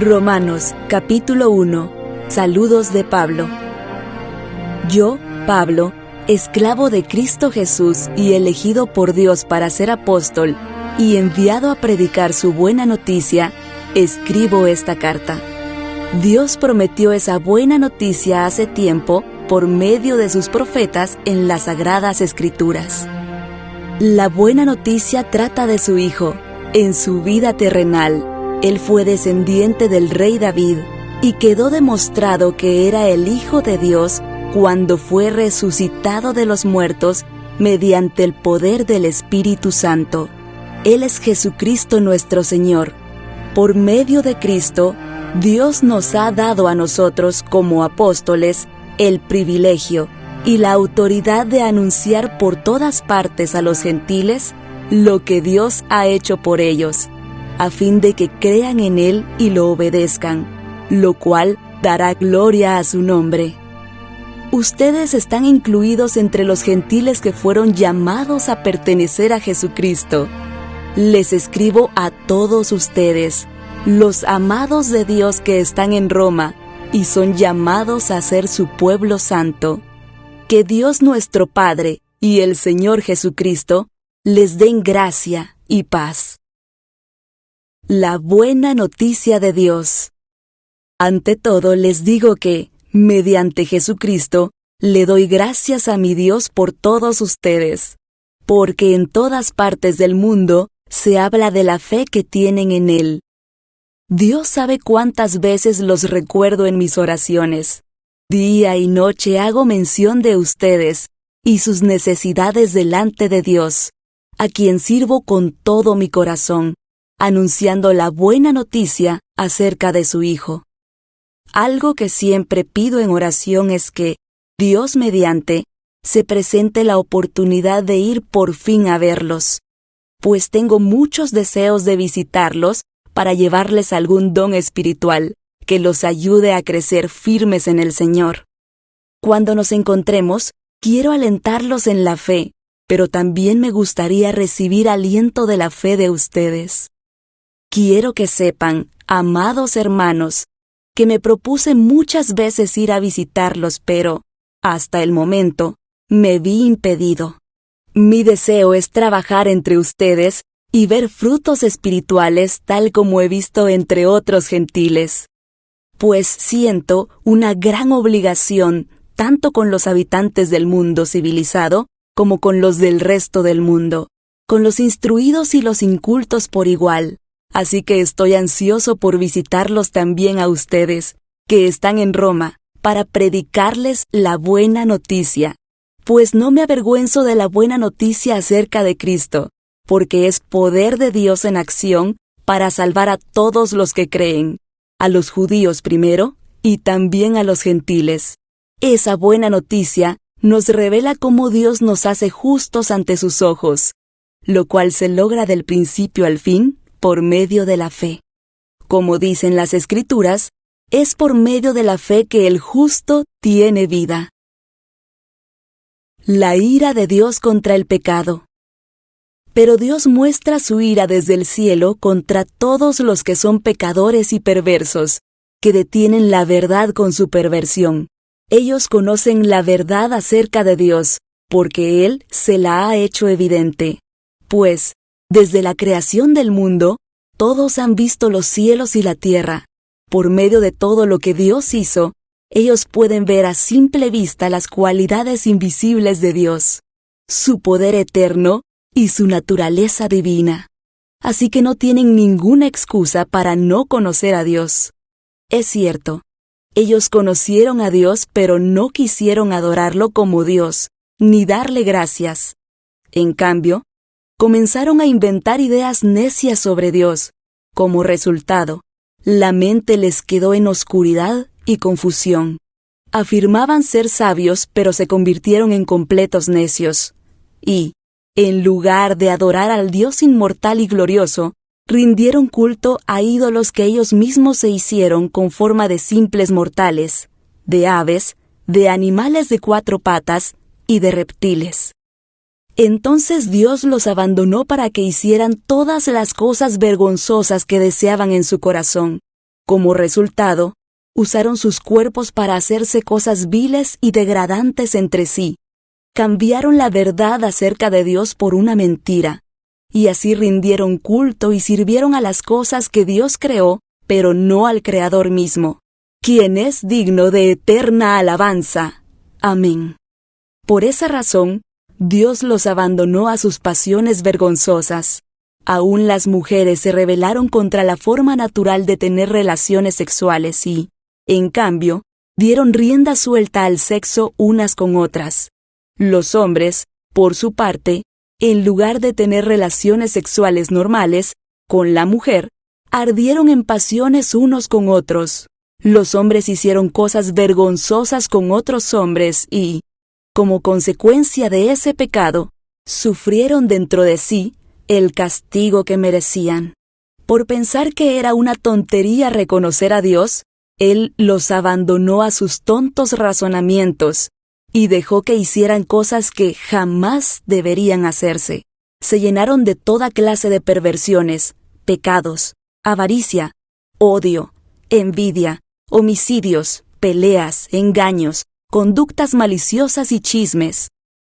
Romanos, capítulo 1. Saludos de Pablo. Yo, Pablo, esclavo de Cristo Jesús y elegido por Dios para ser apóstol y enviado a predicar su buena noticia, escribo esta carta. Dios prometió esa buena noticia hace tiempo por medio de sus profetas en las Sagradas Escrituras. La buena noticia trata de su Hijo. En su vida terrenal, Él fue descendiente del rey David y quedó demostrado que era el Hijo de Dios cuando fue resucitado de los muertos mediante el poder del Espíritu Santo. Él es Jesucristo nuestro Señor. Por medio de Cristo, Dios nos ha dado a nosotros como apóstoles el privilegio y la autoridad de anunciar por todas partes a los gentiles lo que Dios ha hecho por ellos, a fin de que crean en Él y lo obedezcan, lo cual dará gloria a su nombre. Ustedes están incluidos entre los gentiles que fueron llamados a pertenecer a Jesucristo. Les escribo a todos ustedes, los amados de Dios que están en Roma y son llamados a ser su pueblo santo. Que Dios nuestro Padre y el Señor Jesucristo les den gracia y paz. La buena noticia de Dios. Ante todo les digo que, mediante Jesucristo, le doy gracias a mi Dios por todos ustedes, porque en todas partes del mundo se habla de la fe que tienen en Él. Dios sabe cuántas veces los recuerdo en mis oraciones. Día y noche hago mención de ustedes y sus necesidades delante de Dios, a quien sirvo con todo mi corazón, anunciando la buena noticia acerca de su Hijo. Algo que siempre pido en oración es que, Dios mediante, se presente la oportunidad de ir por fin a verlos, pues tengo muchos deseos de visitarlos para llevarles algún don espiritual que los ayude a crecer firmes en el Señor. Cuando nos encontremos, quiero alentarlos en la fe, pero también me gustaría recibir aliento de la fe de ustedes. Quiero que sepan, amados hermanos, que me propuse muchas veces ir a visitarlos, pero, hasta el momento, me vi impedido. Mi deseo es trabajar entre ustedes y ver frutos espirituales tal como he visto entre otros gentiles. Pues siento una gran obligación tanto con los habitantes del mundo civilizado como con los del resto del mundo, con los instruidos y los incultos por igual. Así que estoy ansioso por visitarlos también a ustedes, que están en Roma, para predicarles la buena noticia. Pues no me avergüenzo de la buena noticia acerca de Cristo, porque es poder de Dios en acción para salvar a todos los que creen, a los judíos primero y también a los gentiles. Esa buena noticia nos revela cómo Dios nos hace justos ante sus ojos, lo cual se logra del principio al fin por medio de la fe. Como dicen las Escrituras, es por medio de la fe que el justo tiene vida. La ira de Dios contra el pecado. Pero Dios muestra su ira desde el cielo contra todos los que son pecadores y perversos, que detienen la verdad con su perversión. Ellos conocen la verdad acerca de Dios, porque Él se la ha hecho evidente. Pues, desde la creación del mundo, todos han visto los cielos y la tierra. Por medio de todo lo que Dios hizo, ellos pueden ver a simple vista las cualidades invisibles de Dios, su poder eterno y su naturaleza divina. Así que no tienen ninguna excusa para no conocer a Dios. Es cierto, ellos conocieron a Dios, pero no quisieron adorarlo como Dios, ni darle gracias. En cambio, comenzaron a inventar ideas necias sobre Dios. Como resultado, la mente les quedó en oscuridad y confusión. Afirmaban ser sabios, pero se convirtieron en completos necios. Y, en lugar de adorar al Dios inmortal y glorioso, rindieron culto a ídolos que ellos mismos se hicieron con forma de simples mortales, de aves, de animales de 4 patas y de reptiles. Entonces Dios los abandonó para que hicieran todas las cosas vergonzosas que deseaban en su corazón. Como resultado, usaron sus cuerpos para hacerse cosas viles y degradantes entre sí. Cambiaron la verdad acerca de Dios por una mentira, y así rindieron culto y sirvieron a las cosas que Dios creó, pero no al Creador mismo, quien es digno de eterna alabanza. Amén. Por esa razón, Dios los abandonó a sus pasiones vergonzosas. Aún las mujeres se rebelaron contra la forma natural de tener relaciones sexuales y, en cambio, dieron rienda suelta al sexo unas con otras. Los hombres, por su parte, en lugar de tener relaciones sexuales normales con la mujer, ardieron en pasiones unos con otros. Los hombres hicieron cosas vergonzosas con otros hombres y, como consecuencia de ese pecado, sufrieron dentro de sí el castigo que merecían. Por pensar que era una tontería reconocer a Dios, Él los abandonó a sus tontos razonamientos y dejó que hicieran cosas que jamás deberían hacerse. Se llenaron de toda clase de perversiones, pecados, avaricia, odio, envidia, homicidios, peleas, engaños, conductas maliciosas y chismes.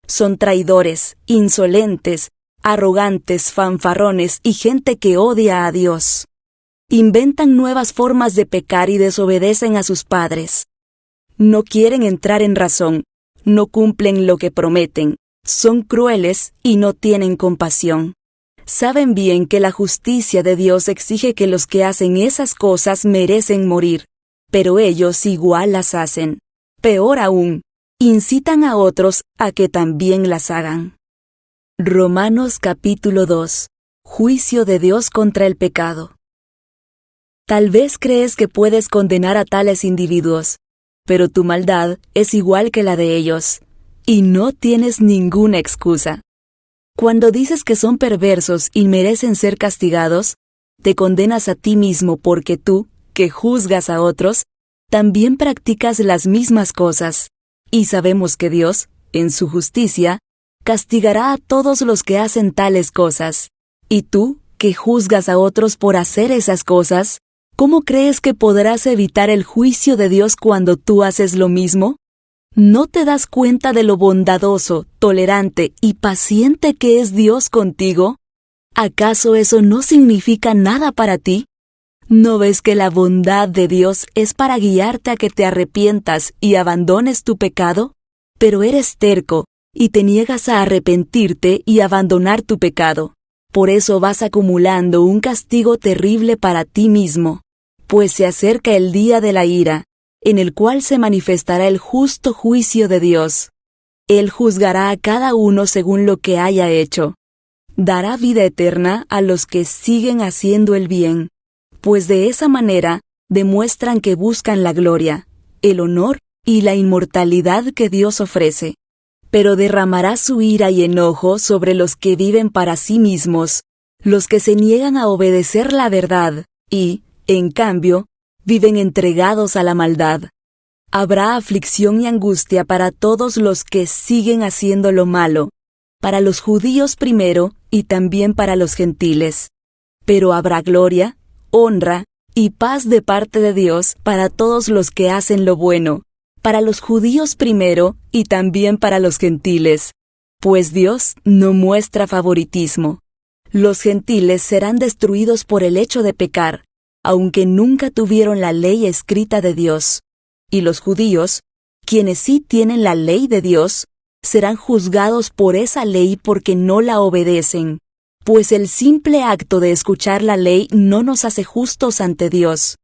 Son traidores, insolentes, arrogantes, fanfarrones y gente que odia a Dios. Inventan nuevas formas de pecar y desobedecen a sus padres. No quieren entrar en razón, no cumplen lo que prometen, son crueles y no tienen compasión. Saben bien que la justicia de Dios exige que los que hacen esas cosas merecen morir, pero ellos igual las hacen. Peor aún, incitan a otros a que también las hagan. Romanos capítulo 2. Juicio de Dios contra el pecado. Tal vez crees que puedes condenar a tales individuos, pero tu maldad es igual que la de ellos, y no tienes ninguna excusa. Cuando dices que son perversos y merecen ser castigados, te condenas a ti mismo porque tú, que juzgas a otros, también practicas las mismas cosas, y sabemos que Dios, en su justicia, castigará a todos los que hacen tales cosas. Y tú, que juzgas a otros por hacer esas cosas, ¿cómo crees que podrás evitar el juicio de Dios cuando tú haces lo mismo? ¿No te das cuenta de lo bondadoso, tolerante y paciente que es Dios contigo? ¿Acaso eso no significa nada para ti? ¿No ves que la bondad de Dios es para guiarte a que te arrepientas y abandones tu pecado? Pero eres terco y te niegas a arrepentirte y abandonar tu pecado. Por eso vas acumulando un castigo terrible para ti mismo, pues se acerca el día de la ira, en el cual se manifestará el justo juicio de Dios. Él juzgará a cada uno según lo que haya hecho. Dará vida eterna a los que siguen haciendo el bien, pues de esa manera demuestran que buscan la gloria, el honor y la inmortalidad que Dios ofrece. Pero derramará su ira y enojo sobre los que viven para sí mismos, los que se niegan a obedecer la verdad y, en cambio, viven entregados a la maldad. Habrá aflicción y angustia para todos los que siguen haciendo lo malo, para los judíos primero y también para los gentiles. Pero habrá gloria, honra y paz de parte de Dios para todos los que hacen lo bueno, para los judíos primero y también para los gentiles, pues Dios no muestra favoritismo. Los gentiles serán destruidos por el hecho de pecar, aunque nunca tuvieron la ley escrita de Dios. Y los judíos, quienes sí tienen la ley de Dios, serán juzgados por esa ley porque no la obedecen, pues el simple acto de escuchar la ley no nos hace justos ante Dios.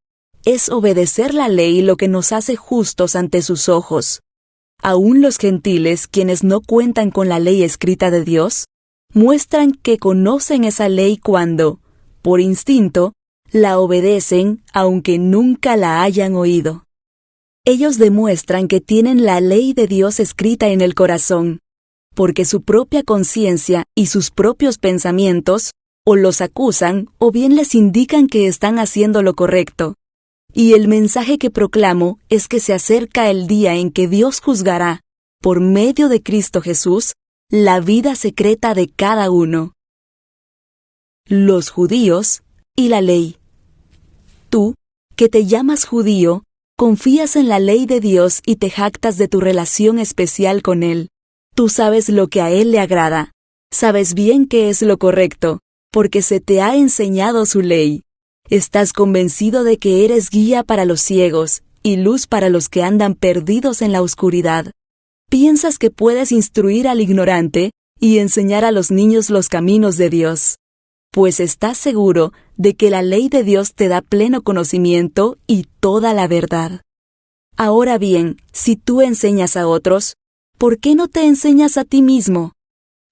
Es obedecer la ley lo que nos hace justos ante sus ojos. Aún los gentiles, quienes no cuentan con la ley escrita de Dios, muestran que conocen esa ley cuando, por instinto, la obedecen aunque nunca la hayan oído. Ellos demuestran que tienen la ley de Dios escrita en el corazón, porque su propia conciencia y sus propios pensamientos o los acusan o bien les indican que están haciendo lo correcto. Y el mensaje que proclamo es que se acerca el día en que Dios juzgará, por medio de Cristo Jesús, la vida secreta de cada uno. Los judíos y la ley. Tú, que te llamas judío, confías en la ley de Dios y te jactas de tu relación especial con Él. Tú sabes lo que a Él le agrada. Sabes bien qué es lo correcto, porque se te ha enseñado su ley. Estás convencido de que eres guía para los ciegos y luz para los que andan perdidos en la oscuridad. Piensas que puedes instruir al ignorante y enseñar a los niños los caminos de Dios, pues estás seguro de que la ley de Dios te da pleno conocimiento y toda la verdad. Ahora bien, si tú enseñas a otros, ¿por qué no te enseñas a ti mismo?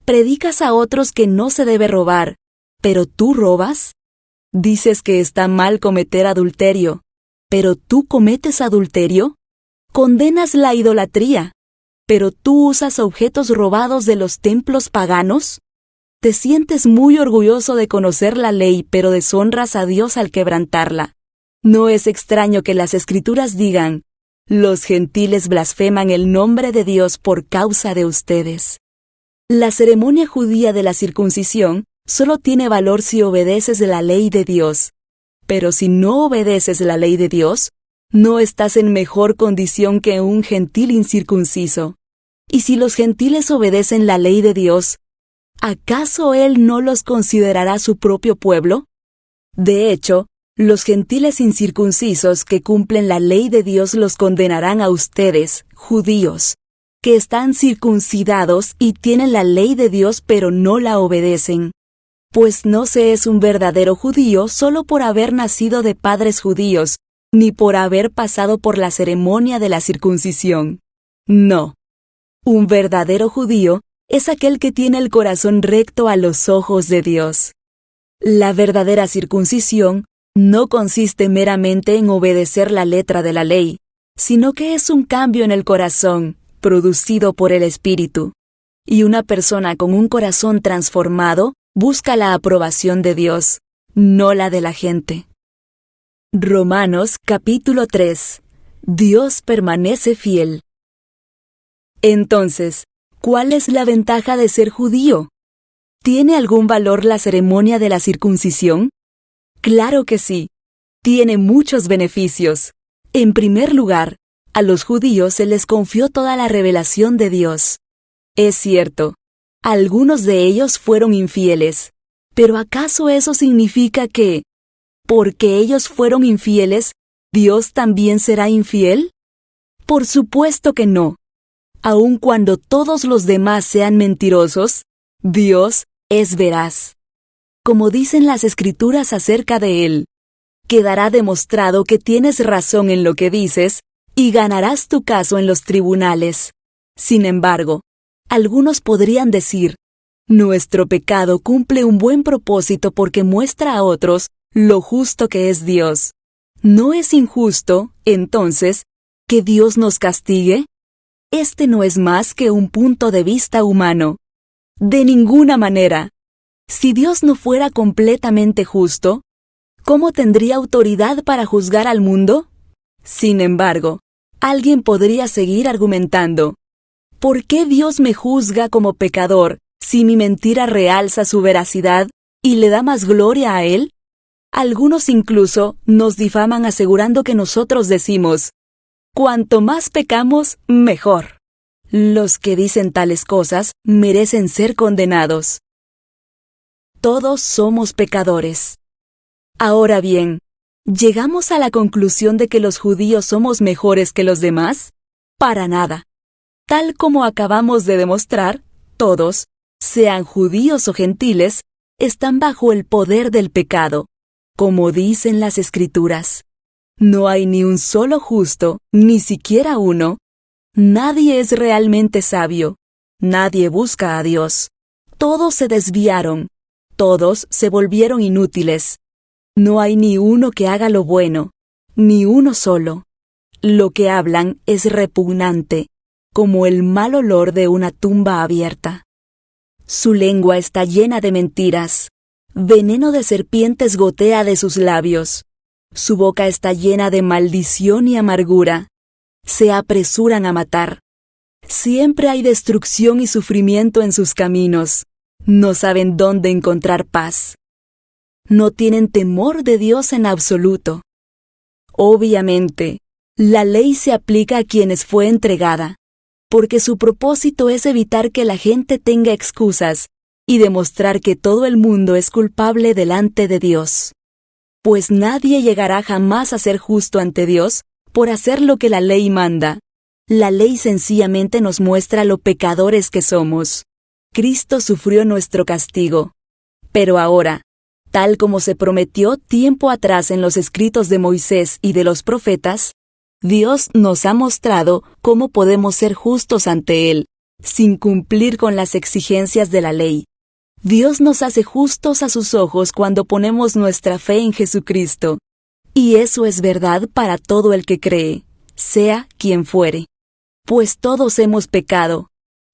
Predicas a otros que no se debe robar, ¿pero tú robas? Dices que está mal cometer adulterio, ¿pero tú cometes adulterio? Condenas la idolatría, ¿pero tú usas objetos robados de los templos paganos? Te sientes muy orgulloso de conocer la ley, pero deshonras a Dios al quebrantarla. No es extraño que las Escrituras digan: los gentiles blasfeman el nombre de Dios por causa de ustedes. La ceremonia judía de la circuncisión solo tiene valor si obedeces la ley de Dios. Pero si no obedeces la ley de Dios, no estás en mejor condición que un gentil incircunciso. Y si los gentiles obedecen la ley de Dios, ¿acaso Él no los considerará su propio pueblo? De hecho, los gentiles incircuncisos que cumplen la ley de Dios los condenarán a ustedes, judíos, que están circuncidados y tienen la ley de Dios pero no la obedecen. Pues no se es un verdadero judío solo por haber nacido de padres judíos, ni por haber pasado por la ceremonia de la circuncisión. No. Un verdadero judío es aquel que tiene el corazón recto a los ojos de Dios. La verdadera circuncisión no consiste meramente en obedecer la letra de la ley, sino que es un cambio en el corazón, producido por el Espíritu. Y una persona con un corazón transformado busca la aprobación de Dios, no la de la gente. Romanos capítulo 3. Dios permanece fiel. Entonces, ¿cuál es la ventaja de ser judío? ¿Tiene algún valor la ceremonia de la circuncisión? Claro que sí. Tiene muchos beneficios. En primer lugar, a los judíos se les confió toda la revelación de Dios. Es cierto, algunos de ellos fueron infieles, pero ¿acaso eso significa que, porque ellos fueron infieles, Dios también será infiel? Por supuesto que no. Aun cuando todos los demás sean mentirosos, Dios es veraz. Como dicen las Escrituras acerca de Él, quedará demostrado que tienes razón en lo que dices y ganarás tu caso en los tribunales. Sin embargo, algunos podrían decir: nuestro pecado cumple un buen propósito porque muestra a otros lo justo que es Dios. ¿No es injusto, entonces, que Dios nos castigue? Este no es más que un punto de vista humano. De ninguna manera. Si Dios no fuera completamente justo, ¿cómo tendría autoridad para juzgar al mundo? Sin embargo, alguien podría seguir argumentando: ¿por qué Dios me juzga como pecador si mi mentira realza su veracidad y le da más gloria a Él? Algunos incluso nos difaman asegurando que nosotros decimos: cuanto más pecamos, mejor. Los que dicen tales cosas merecen ser condenados. Todos somos pecadores. Ahora bien, ¿llegamos a la conclusión de que los judíos somos mejores que los demás? Para nada. Tal como acabamos de demostrar, todos, sean judíos o gentiles, están bajo el poder del pecado, como dicen las Escrituras. No hay ni un solo justo, ni siquiera uno. Nadie es realmente sabio. Nadie busca a Dios. Todos se desviaron. Todos se volvieron inútiles. No hay ni uno que haga lo bueno, ni uno solo. Lo que hablan es repugnante, como el mal olor de una tumba abierta. Su lengua está llena de mentiras. Veneno de serpientes gotea de sus labios. Su boca está llena de maldición y amargura. Se apresuran a matar. Siempre hay destrucción y sufrimiento en sus caminos. No saben dónde encontrar paz. No tienen temor de Dios en absoluto. Obviamente, la ley se aplica a quienes fue entregada, porque su propósito es evitar que la gente tenga excusas y demostrar que todo el mundo es culpable delante de Dios. Pues nadie llegará jamás a ser justo ante Dios por hacer lo que la ley manda. La ley sencillamente nos muestra lo pecadores que somos. Cristo sufrió nuestro castigo. Pero ahora, tal como se prometió tiempo atrás en los escritos de Moisés y de los profetas, Dios nos ha mostrado cómo podemos ser justos ante Él, sin cumplir con las exigencias de la ley. Dios nos hace justos a sus ojos cuando ponemos nuestra fe en Jesucristo. Y eso es verdad para todo el que cree, sea quien fuere. Pues todos hemos pecado.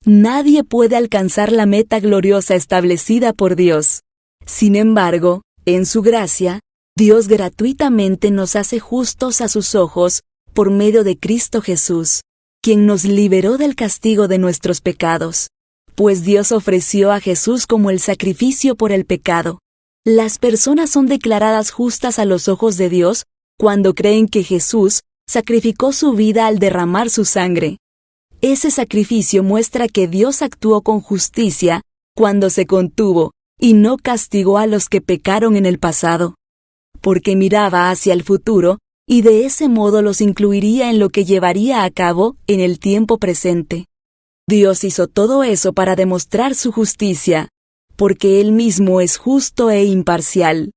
Nadie puede alcanzar la meta gloriosa establecida por Dios. Sin embargo, en su gracia, Dios gratuitamente nos hace justos a sus ojos por medio de Cristo Jesús, quien nos liberó del castigo de nuestros pecados. Pues Dios ofreció a Jesús como el sacrificio por el pecado. Las personas son declaradas justas a los ojos de Dios cuando creen que Jesús sacrificó su vida al derramar su sangre. Ese sacrificio muestra que Dios actuó con justicia cuando se contuvo y no castigó a los que pecaron en el pasado, porque miraba hacia el futuro y de ese modo los incluiría en lo que llevaría a cabo en el tiempo presente. Dios hizo todo eso para demostrar su justicia, porque Él mismo es justo e imparcial.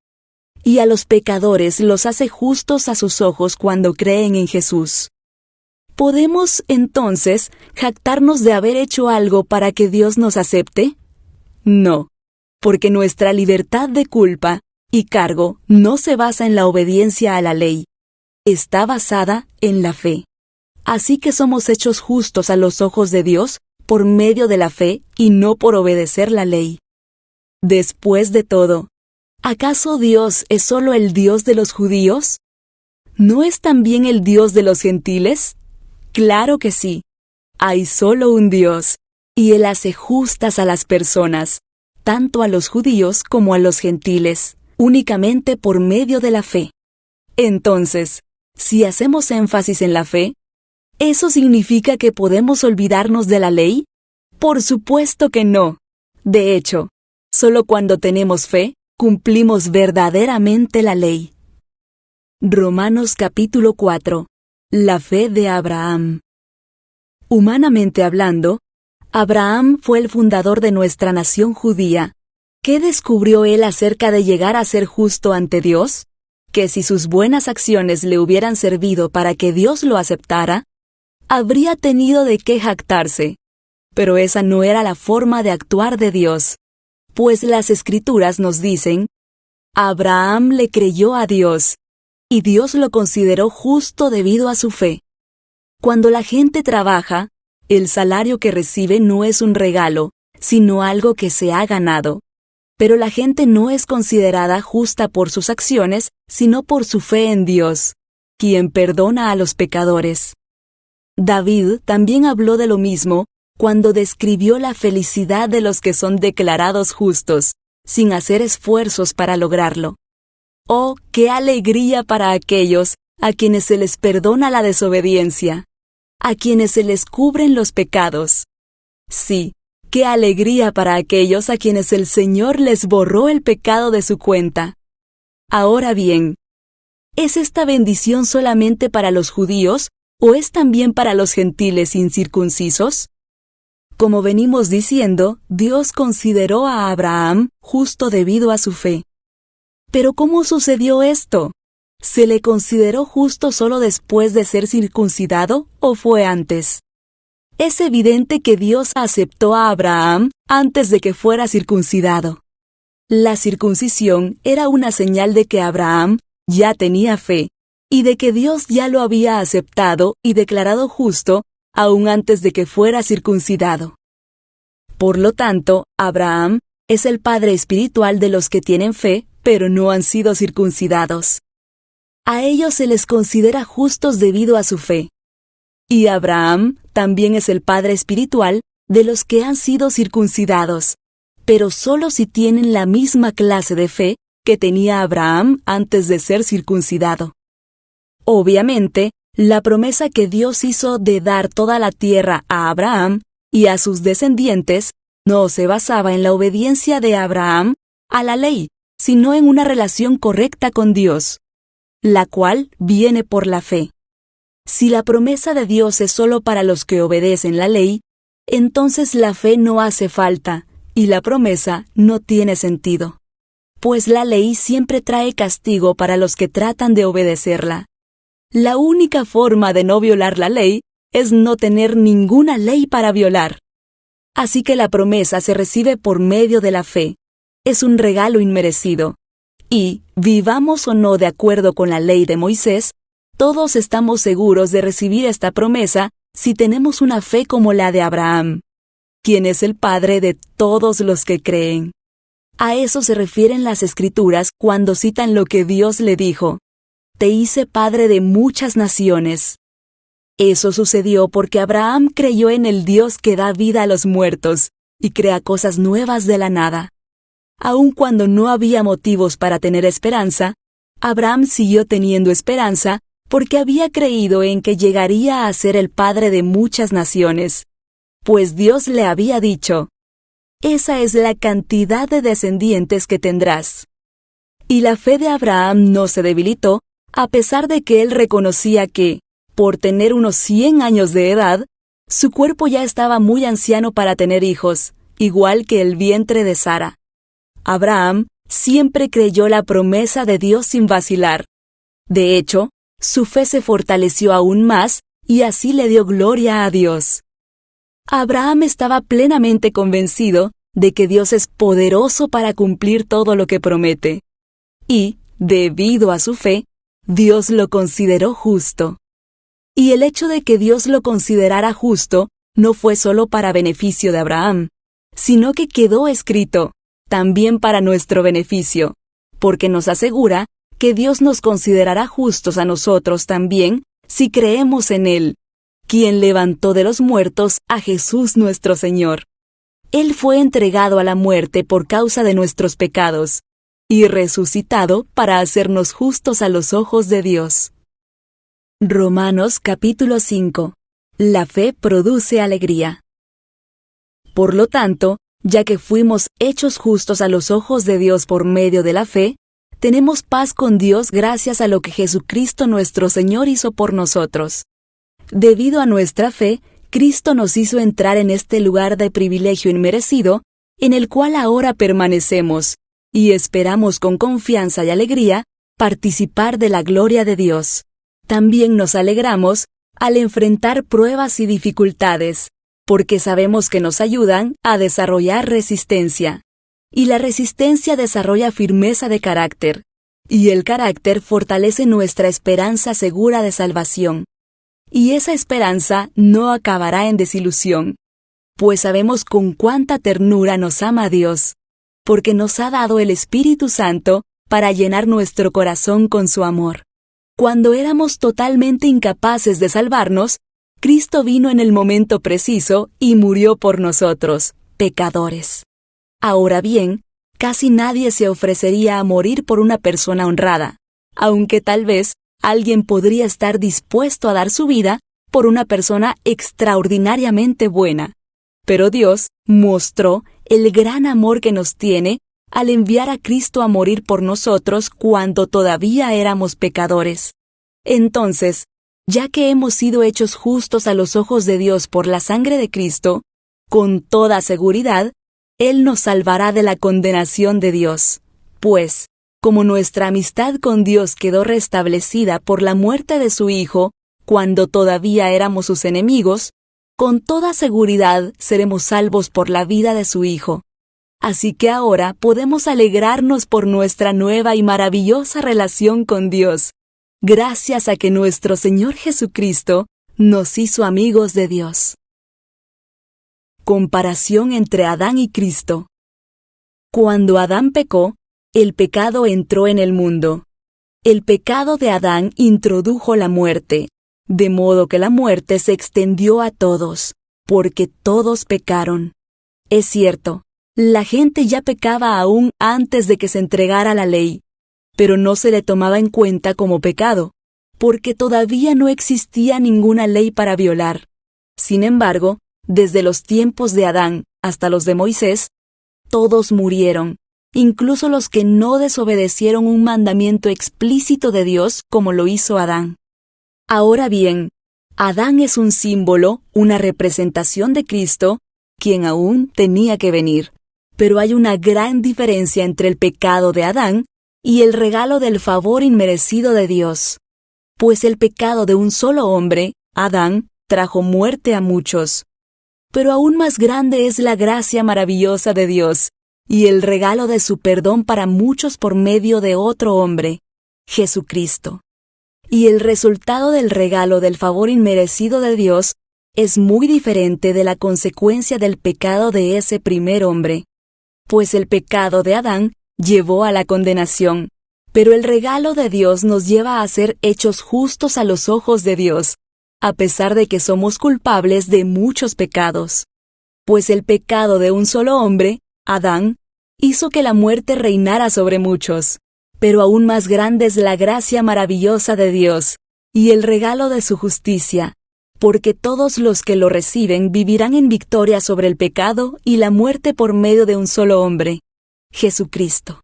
Y a los pecadores los hace justos a sus ojos cuando creen en Jesús. ¿Podemos, entonces, jactarnos de haber hecho algo para que Dios nos acepte? No, porque nuestra libertad de culpa y cargo no se basa en la obediencia a la ley. Está basada en la fe. Así que somos hechos justos a los ojos de Dios por medio de la fe y no por obedecer la ley. Después de todo, ¿acaso Dios es solo el Dios de los judíos? ¿No es también el Dios de los gentiles? Claro que sí. Hay solo un Dios, y Él hace justas a las personas, tanto a los judíos como a los gentiles, únicamente por medio de la fe. Entonces, si hacemos énfasis en la fe, ¿eso significa que podemos olvidarnos de la ley? Por supuesto que no. De hecho, solo cuando tenemos fe, cumplimos verdaderamente la ley. Romanos capítulo 4. La fe de Abraham. Humanamente hablando, Abraham fue el fundador de nuestra nación judía. ¿Qué descubrió él acerca de llegar a ser justo ante Dios? Que si sus buenas acciones le hubieran servido para que Dios lo aceptara, habría tenido de qué jactarse. Pero esa no era la forma de actuar de Dios. Pues las Escrituras nos dicen, Abraham le creyó a Dios, y Dios lo consideró justo debido a su fe. Cuando la gente trabaja, el salario que recibe no es un regalo, sino algo que se ha ganado. Pero la gente no es considerada justa por sus acciones, sino por su fe en Dios, quien perdona a los pecadores. David también habló de lo mismo cuando describió la felicidad de los que son declarados justos, sin hacer esfuerzos para lograrlo. ¡Oh, qué alegría para aquellos a quienes se les perdona la desobediencia, a quienes se les cubren los pecados! Sí, qué alegría para aquellos a quienes el Señor les borró el pecado de su cuenta. Ahora bien, ¿es esta bendición solamente para los judíos o es también para los gentiles incircuncisos? Como venimos diciendo, Dios consideró a Abraham justo debido a su fe. ¿Pero cómo sucedió esto? ¿Se le consideró justo solo después de ser circuncidado o fue antes? Es evidente que Dios aceptó a Abraham antes de que fuera circuncidado. La circuncisión era una señal de que Abraham ya tenía fe, y de que Dios ya lo había aceptado y declarado justo aún antes de que fuera circuncidado. Por lo tanto, Abraham es el padre espiritual de los que tienen fe, pero no han sido circuncidados. A ellos se les considera justos debido a su fe. Y Abraham también es el padre espiritual de los que han sido circuncidados, pero solo si tienen la misma clase de fe que tenía Abraham antes de ser circuncidado. Obviamente, la promesa que Dios hizo de dar toda la tierra a Abraham y a sus descendientes no se basaba en la obediencia de Abraham a la ley, sino en una relación correcta con Dios, la cual viene por la fe. Si la promesa de Dios es solo para los que obedecen la ley, entonces la fe no hace falta y la promesa no tiene sentido. Pues la ley siempre trae castigo para los que tratan de obedecerla. La única forma de no violar la ley es no tener ninguna ley para violar. Así que la promesa se recibe por medio de la fe. Es un regalo inmerecido. Y, vivamos o no de acuerdo con la ley de Moisés, todos estamos seguros de recibir esta promesa si tenemos una fe como la de Abraham, quien es el padre de todos los que creen. A eso se refieren las Escrituras cuando citan lo que Dios le dijo: «Te hice padre de muchas naciones». Eso sucedió porque Abraham creyó en el Dios que da vida a los muertos y crea cosas nuevas de la nada. Aun cuando no había motivos para tener esperanza, Abraham siguió teniendo esperanza porque había creído en que llegaría a ser el padre de muchas naciones, pues Dios le había dicho: «Esa es la cantidad de descendientes que tendrás». Y la fe de Abraham no se debilitó, a pesar de que él reconocía que, por tener unos 100 años de edad, su cuerpo ya estaba muy anciano para tener hijos, igual que el vientre de Sara. Abraham siempre creyó la promesa de Dios sin vacilar. De hecho, su fe se fortaleció aún más y así le dio gloria a Dios. Abraham estaba plenamente convencido de que Dios es poderoso para cumplir todo lo que promete. Y, debido a su fe, Dios lo consideró justo. Y el hecho de que Dios lo considerara justo no fue solo para beneficio de Abraham, sino que quedó escrito también para nuestro beneficio, porque nos asegura que Dios nos considerará justos a nosotros también si creemos en Él, quien levantó de los muertos a Jesús nuestro Señor. Él fue entregado a la muerte por causa de nuestros pecados, y resucitado para hacernos justos a los ojos de Dios. Romanos capítulo 5. La fe produce alegría. Por lo tanto, ya que fuimos hechos justos a los ojos de Dios por medio de la fe, tenemos paz con Dios gracias a lo que Jesucristo nuestro Señor hizo por nosotros. Debido a nuestra fe, Cristo nos hizo entrar en este lugar de privilegio inmerecido, en el cual ahora permanecemos, y esperamos con confianza y alegría participar de la gloria de Dios. También nos alegramos al enfrentar pruebas y dificultades, porque sabemos que nos ayudan a desarrollar resistencia. Y la resistencia desarrolla firmeza de carácter, y el carácter fortalece nuestra esperanza segura de salvación. Y esa esperanza no acabará en desilusión, pues sabemos con cuánta ternura nos ama Dios, porque nos ha dado el Espíritu Santo para llenar nuestro corazón con su amor. Cuando éramos totalmente incapaces de salvarnos, Cristo vino en el momento preciso y murió por nosotros, pecadores. Ahora bien, casi nadie se ofrecería a morir por una persona honrada, aunque tal vez alguien podría estar dispuesto a dar su vida por una persona extraordinariamente buena. Pero Dios mostró el gran amor que nos tiene al enviar a Cristo a morir por nosotros cuando todavía éramos pecadores. Entonces, ya que hemos sido hechos justos a los ojos de Dios por la sangre de Cristo, con toda seguridad, Él nos salvará de la condenación de Dios. Pues, como nuestra amistad con Dios quedó restablecida por la muerte de su Hijo, cuando todavía éramos sus enemigos, con toda seguridad seremos salvos por la vida de su Hijo. Así que ahora podemos alegrarnos por nuestra nueva y maravillosa relación con Dios, gracias a que nuestro Señor Jesucristo nos hizo amigos de Dios. Comparación entre Adán y Cristo. Cuando Adán pecó, el pecado entró en el mundo. El pecado de Adán introdujo la muerte, de modo que la muerte se extendió a todos, porque todos pecaron. Es cierto, la gente ya pecaba aún antes de que se entregara la ley, pero no se le tomaba en cuenta como pecado, porque todavía no existía ninguna ley para violar. Sin embargo, desde los tiempos de Adán hasta los de Moisés, todos murieron, incluso los que no desobedecieron un mandamiento explícito de Dios como lo hizo Adán. Ahora bien, Adán es un símbolo, una representación de Cristo, quien aún tenía que venir. Pero hay una gran diferencia entre el pecado de Adán y el regalo del favor inmerecido de Dios. Pues el pecado de un solo hombre, Adán, trajo muerte a muchos. Pero aún más grande es la gracia maravillosa de Dios y el regalo de su perdón para muchos por medio de otro hombre, Jesucristo. Y el resultado del regalo del favor inmerecido de Dios es muy diferente de la consecuencia del pecado de ese primer hombre. Pues el pecado de Adán llevó a la condenación, pero el regalo de Dios nos lleva a ser hechos justos a los ojos de Dios, a pesar de que somos culpables de muchos pecados. Pues el pecado de un solo hombre, Adán, hizo que la muerte reinara sobre muchos, pero aún más grande es la gracia maravillosa de Dios y el regalo de su justicia, porque todos los que lo reciben vivirán en victoria sobre el pecado y la muerte por medio de un solo hombre, Jesucristo.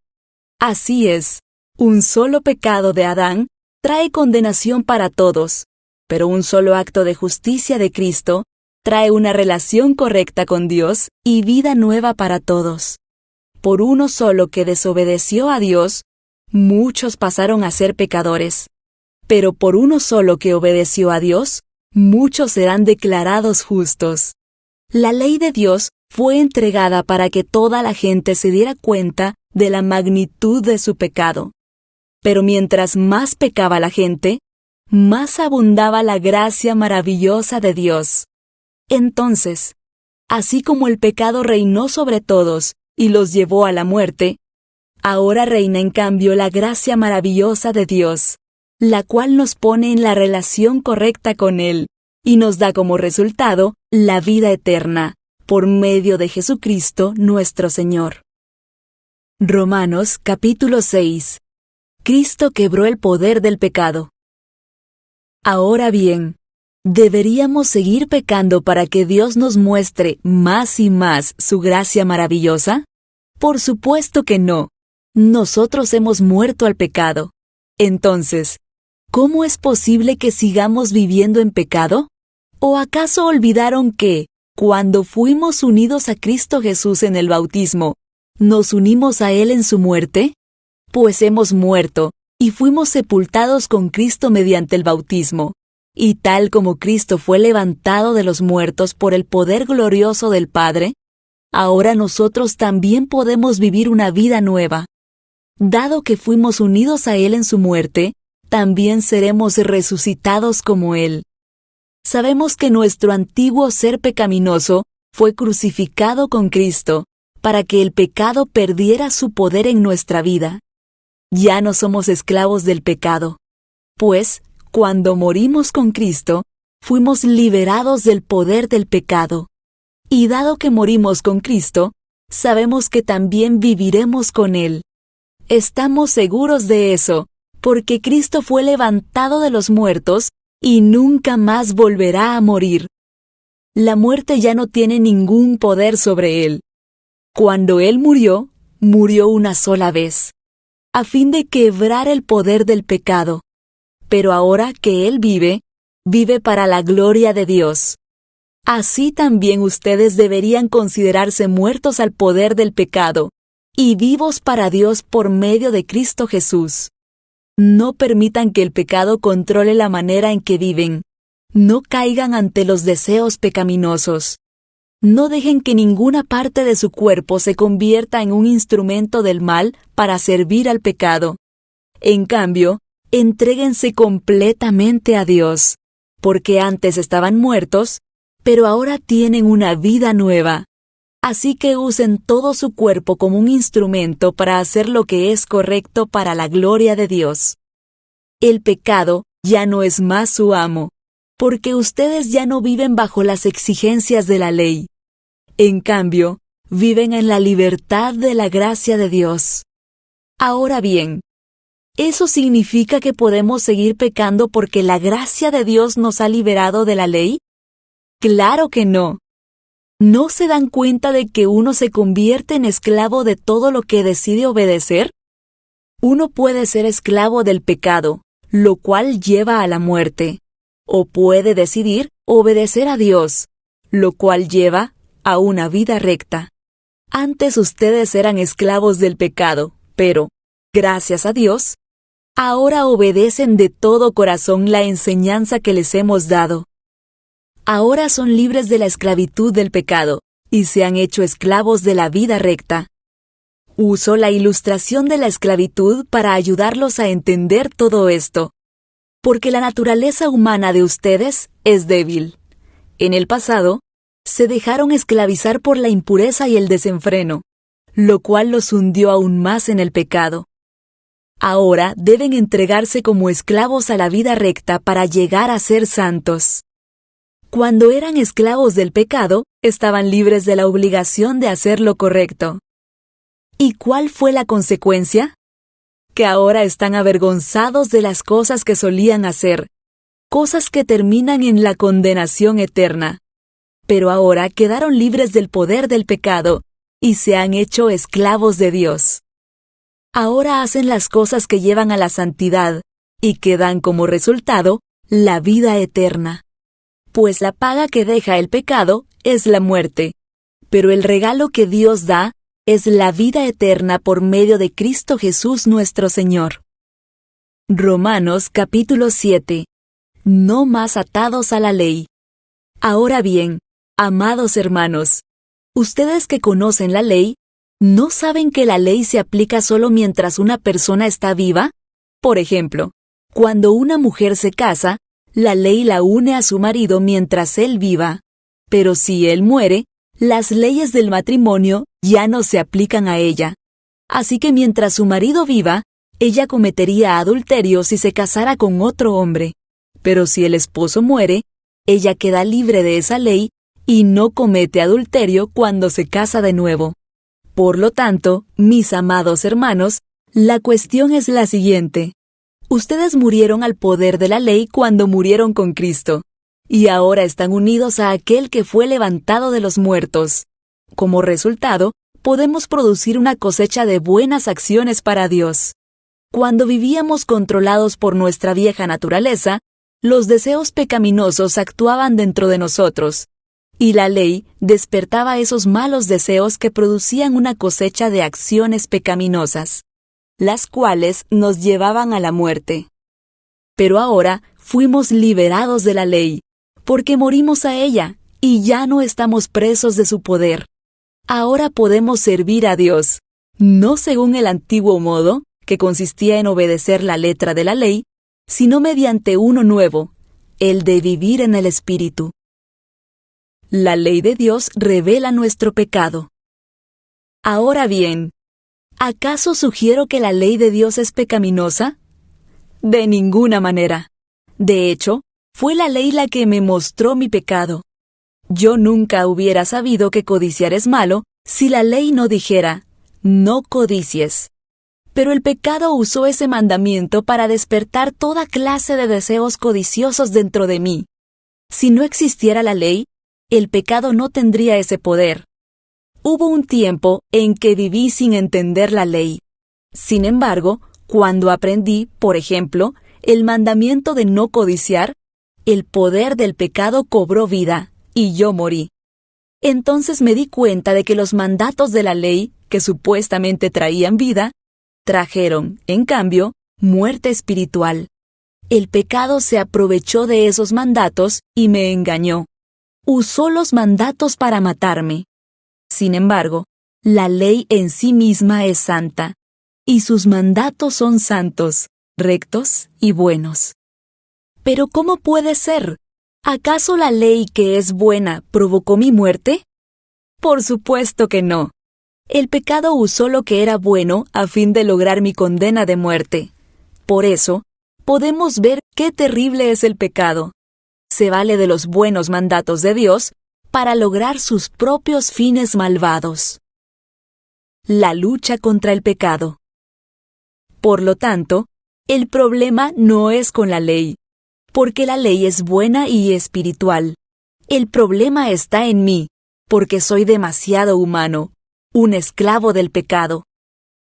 Así es, un solo pecado de Adán trae condenación para todos, pero un solo acto de justicia de Cristo trae una relación correcta con Dios y vida nueva para todos. Por uno solo que desobedeció a Dios, muchos pasaron a ser pecadores, pero por uno solo que obedeció a Dios, muchos serán declarados justos. La ley de Dios fue entregada para que toda la gente se diera cuenta de la magnitud de su pecado. Pero mientras más pecaba la gente, más abundaba la gracia maravillosa de Dios. Entonces, así como el pecado reinó sobre todos y los llevó a la muerte, ahora reina en cambio la gracia maravillosa de Dios, la cual nos pone en la relación correcta con Él, y nos da como resultado la vida eterna, por medio de Jesucristo nuestro Señor. Romanos capítulo 6. Cristo quebró el poder del pecado. Ahora bien, ¿deberíamos seguir pecando para que Dios nos muestre más y más su gracia maravillosa? Por supuesto que no. Nosotros hemos muerto al pecado. Entonces, ¿cómo es posible que sigamos viviendo en pecado? ¿O acaso olvidaron que, cuando fuimos unidos a Cristo Jesús en el bautismo, nos unimos a Él en su muerte? Pues hemos muerto, y fuimos sepultados con Cristo mediante el bautismo. Y tal como Cristo fue levantado de los muertos por el poder glorioso del Padre, ahora nosotros también podemos vivir una vida nueva. Dado que fuimos unidos a Él en su muerte, también seremos resucitados como Él. Sabemos que nuestro antiguo ser pecaminoso fue crucificado con Cristo, para que el pecado perdiera su poder en nuestra vida. Ya no somos esclavos del pecado, pues, cuando morimos con Cristo, fuimos liberados del poder del pecado. Y dado que morimos con Cristo, sabemos que también viviremos con Él. Estamos seguros de eso, porque Cristo fue levantado de los muertos y nunca más volverá a morir. La muerte ya no tiene ningún poder sobre Él. Cuando Él murió, murió una sola vez, a fin de quebrar el poder del pecado. Pero ahora que Él vive, vive para la gloria de Dios. Así también ustedes deberían considerarse muertos al poder del pecado, y vivos para Dios por medio de Cristo Jesús. No permitan que el pecado controle la manera en que viven. No caigan ante los deseos pecaminosos. No dejen que ninguna parte de su cuerpo se convierta en un instrumento del mal para servir al pecado. En cambio, entréguense completamente a Dios, porque antes estaban muertos, pero ahora tienen una vida nueva. Así que usen todo su cuerpo como un instrumento para hacer lo que es correcto para la gloria de Dios. El pecado ya no es más su amo, porque ustedes ya no viven bajo las exigencias de la ley. En cambio, viven en la libertad de la gracia de Dios. Ahora bien, ¿Eso significa que podemos seguir pecando porque la gracia de Dios nos ha liberado de la ley? ¡Claro que no! ¿No se dan cuenta de que uno se convierte en esclavo de todo lo que decide obedecer? Uno puede ser esclavo del pecado, lo cual lleva a la muerte, o puede decidir obedecer a Dios, lo cual lleva a una vida recta. Antes ustedes eran esclavos del pecado, pero, gracias a Dios, ahora obedecen de todo corazón la enseñanza que les hemos dado. Ahora son libres de la esclavitud del pecado y se han hecho esclavos de la vida recta. Uso la ilustración de la esclavitud para ayudarlos a entender todo esto. Porque la naturaleza humana de ustedes es débil. En el pasado, se dejaron esclavizar por la impureza y el desenfreno, lo cual los hundió aún más en el pecado. Ahora deben entregarse como esclavos a la vida recta para llegar a ser santos. Cuando eran esclavos del pecado, estaban libres de la obligación de hacer lo correcto. ¿Y cuál fue la consecuencia? Que ahora están avergonzados de las cosas que solían hacer, cosas que terminan en la condenación eterna. Pero ahora quedaron libres del poder del pecado y se han hecho esclavos de Dios. Ahora hacen las cosas que llevan a la santidad y que dan como resultado la vida eterna. Pues la paga que deja el pecado es la muerte, pero el regalo que Dios da es la vida eterna por medio de Cristo Jesús nuestro Señor. Romanos capítulo 7. No más atados a la ley. Ahora bien, amados hermanos, ustedes que conocen la ley, ¿no saben que la ley se aplica solo mientras una persona está viva? Por ejemplo, cuando una mujer se casa, la ley la une a su marido mientras él viva. Pero si él muere, las leyes del matrimonio ya no se aplican a ella. Así que mientras su marido viva, ella cometería adulterio si se casara con otro hombre. Pero si el esposo muere, ella queda libre de esa ley y no comete adulterio cuando se casa de nuevo. Por lo tanto, mis amados hermanos, la cuestión es la siguiente. Ustedes murieron al poder de la ley cuando murieron con Cristo, y ahora están unidos a aquel que fue levantado de los muertos. Como resultado, podemos producir una cosecha de buenas acciones para Dios. Cuando vivíamos controlados por nuestra vieja naturaleza, los deseos pecaminosos actuaban dentro de nosotros, y la ley despertaba esos malos deseos que producían una cosecha de acciones pecaminosas, las cuales nos llevaban a la muerte. Pero ahora fuimos liberados de la ley, porque morimos a ella, y ya no estamos presos de su poder. Ahora podemos servir a Dios, no según el antiguo modo, que consistía en obedecer la letra de la ley, sino mediante uno nuevo, el de vivir en el Espíritu. La ley de Dios revela nuestro pecado. Ahora bien, ¿acaso sugiero que la ley de Dios es pecaminosa? De ninguna manera. De hecho, fue la ley la que me mostró mi pecado. Yo nunca hubiera sabido que codiciar es malo si la ley no dijera, no codicies. Pero el pecado usó ese mandamiento para despertar toda clase de deseos codiciosos dentro de mí. Si no existiera la ley, el pecado no tendría ese poder. Hubo un tiempo en que viví sin entender la ley. Sin embargo, cuando aprendí, por ejemplo, el mandamiento de no codiciar, el poder del pecado cobró vida, y yo morí. Entonces me di cuenta de que los mandatos de la ley, que supuestamente traían vida, trajeron, en cambio, muerte espiritual. El pecado se aprovechó de esos mandatos y me engañó. Usó los mandatos para matarme. Sin embargo, la ley en sí misma es santa, y sus mandatos son santos, rectos y buenos. Pero ¿cómo puede ser? ¿Acaso la ley que es buena provocó mi muerte? Por supuesto que no. El pecado usó lo que era bueno a fin de lograr mi condena de muerte. Por eso, podemos ver qué terrible es el pecado. Se vale de los buenos mandatos de Dios para lograr sus propios fines malvados. La lucha contra el pecado. Por lo tanto, El problema no es con la ley, porque la ley es buena y espiritual. El problema está en mí, porque soy demasiado humano, un esclavo del pecado.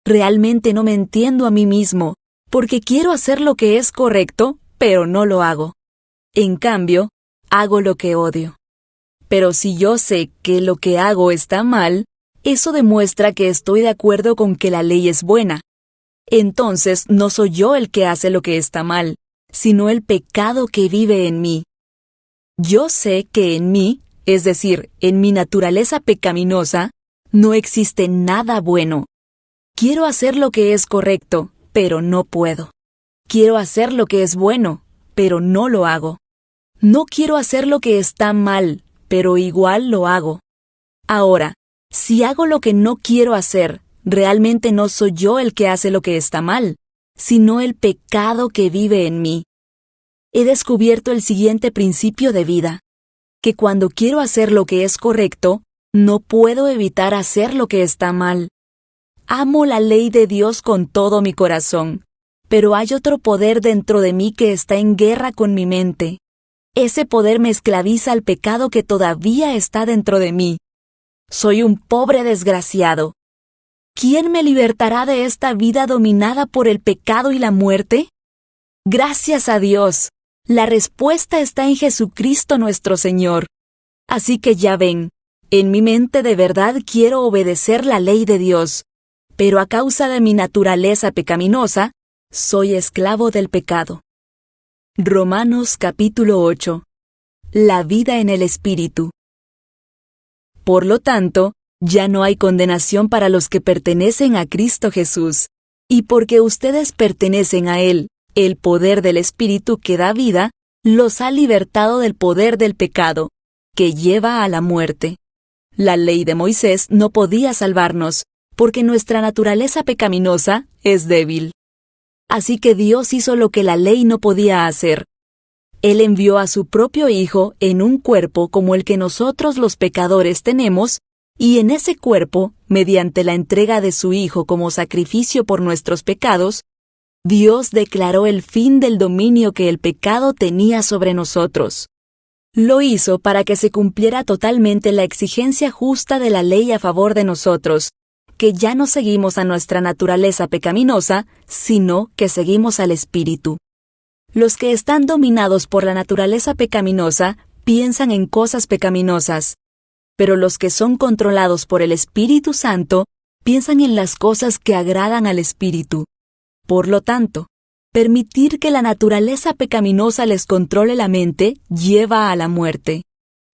Realmente no me entiendo a mí mismo, porque quiero hacer lo que es correcto, pero no lo hago. En cambio, hago lo que odio. Pero si yo sé que lo que hago está mal, eso demuestra que estoy de acuerdo con que la ley es buena. Entonces no soy yo el que hace lo que está mal, sino el pecado que vive en mí. Yo sé que en mí, es decir, en mi naturaleza pecaminosa, no existe nada bueno. Quiero hacer lo que es correcto, pero no puedo. Quiero hacer lo que es bueno, pero no lo hago. No quiero hacer lo que está mal, pero igual lo hago. Ahora, si hago lo que no quiero hacer, realmente no soy yo el que hace lo que está mal, sino el pecado que vive en mí. He descubierto el siguiente principio de vida, que cuando quiero hacer lo que es correcto, no puedo evitar hacer lo que está mal. Amo la ley de Dios con todo mi corazón, pero hay otro poder dentro de mí que está en guerra con mi mente. Ese poder me esclaviza al pecado que todavía está dentro de mí. Soy un pobre desgraciado. ¿Quién me libertará de esta vida dominada por el pecado y la muerte? Gracias a Dios. La respuesta está en Jesucristo nuestro Señor. Así que ya ven, en mi mente de verdad quiero obedecer la ley de Dios, pero a causa de mi naturaleza pecaminosa, soy esclavo del pecado. Romanos capítulo 8. La vida en el Espíritu. Por lo tanto, ya no hay condenación para los que pertenecen a Cristo Jesús, y porque ustedes pertenecen a Él, el poder del Espíritu que da vida, los ha libertado del poder del pecado, que lleva a la muerte. La ley de Moisés no podía salvarnos, porque nuestra naturaleza pecaminosa es débil. Así que Dios hizo lo que la ley no podía hacer. Él envió a su propio Hijo en un cuerpo como el que nosotros los pecadores tenemos, y en ese cuerpo, mediante la entrega de su Hijo como sacrificio por nuestros pecados, Dios declaró el fin del dominio que el pecado tenía sobre nosotros. Lo hizo para que se cumpliera totalmente la exigencia justa de la ley a favor de nosotros, que ya no seguimos a nuestra naturaleza pecaminosa, sino que seguimos al Espíritu. Los que están dominados por la naturaleza pecaminosa piensan en cosas pecaminosas, pero los que son controlados por el Espíritu Santo piensan en las cosas que agradan al Espíritu. Por lo tanto, permitir que la naturaleza pecaminosa les controle la mente lleva a la muerte,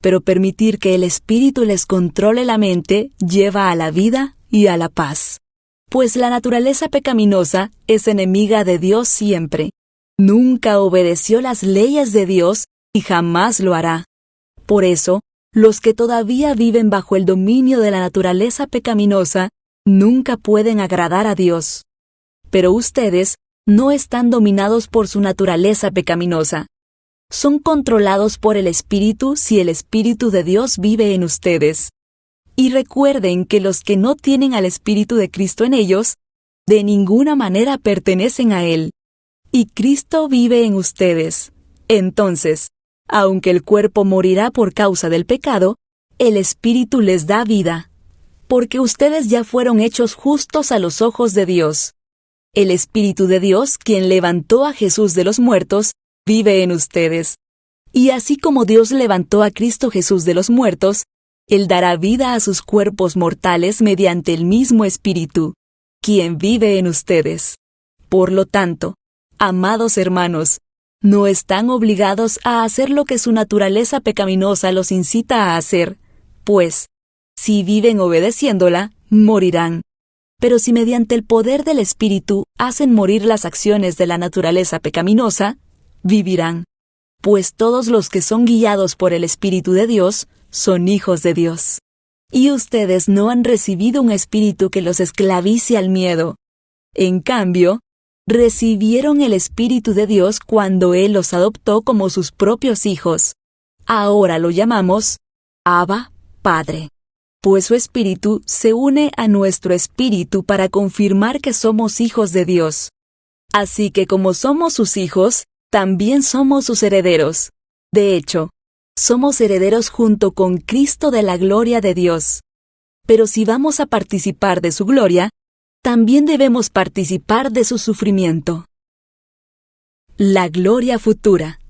pero permitir que el Espíritu les controle la mente lleva a la vida y a la paz. Pues la naturaleza pecaminosa es enemiga de Dios siempre. Nunca obedeció las leyes de Dios y jamás lo hará. Por eso, los que todavía viven bajo el dominio de la naturaleza pecaminosa nunca pueden agradar a Dios. Pero ustedes no están dominados por su naturaleza pecaminosa. Son controlados por el Espíritu si el Espíritu de Dios vive en ustedes. Y recuerden que los que no tienen al Espíritu de Cristo en ellos, de ninguna manera pertenecen a Él. Y Cristo vive en ustedes. Entonces, aunque el cuerpo morirá por causa del pecado, el Espíritu les da vida, porque ustedes ya fueron hechos justos a los ojos de Dios. El Espíritu de Dios, quien levantó a Jesús de los muertos, vive en ustedes. Y así como Dios levantó a Cristo Jesús de los muertos, Él dará vida a sus cuerpos mortales mediante el mismo Espíritu, quien vive en ustedes. Por lo tanto, amados hermanos, no están obligados a hacer lo que su naturaleza pecaminosa los incita a hacer, pues, si viven obedeciéndola, morirán. Pero si mediante el poder del Espíritu hacen morir las acciones de la naturaleza pecaminosa, vivirán. Pues todos los que son guiados por el Espíritu de Dios son hijos de Dios. Y ustedes no han recibido un espíritu que los esclavice al miedo. En cambio, recibieron el Espíritu de Dios cuando Él los adoptó como sus propios hijos. Ahora lo llamamos Abba, Padre. Pues su Espíritu se une a nuestro espíritu para confirmar que somos hijos de Dios. Así que como somos sus hijos, también somos sus herederos. De hecho, somos herederos junto con Cristo de la gloria de Dios. Pero si vamos a participar de su gloria, también debemos participar de su sufrimiento. La gloria futura.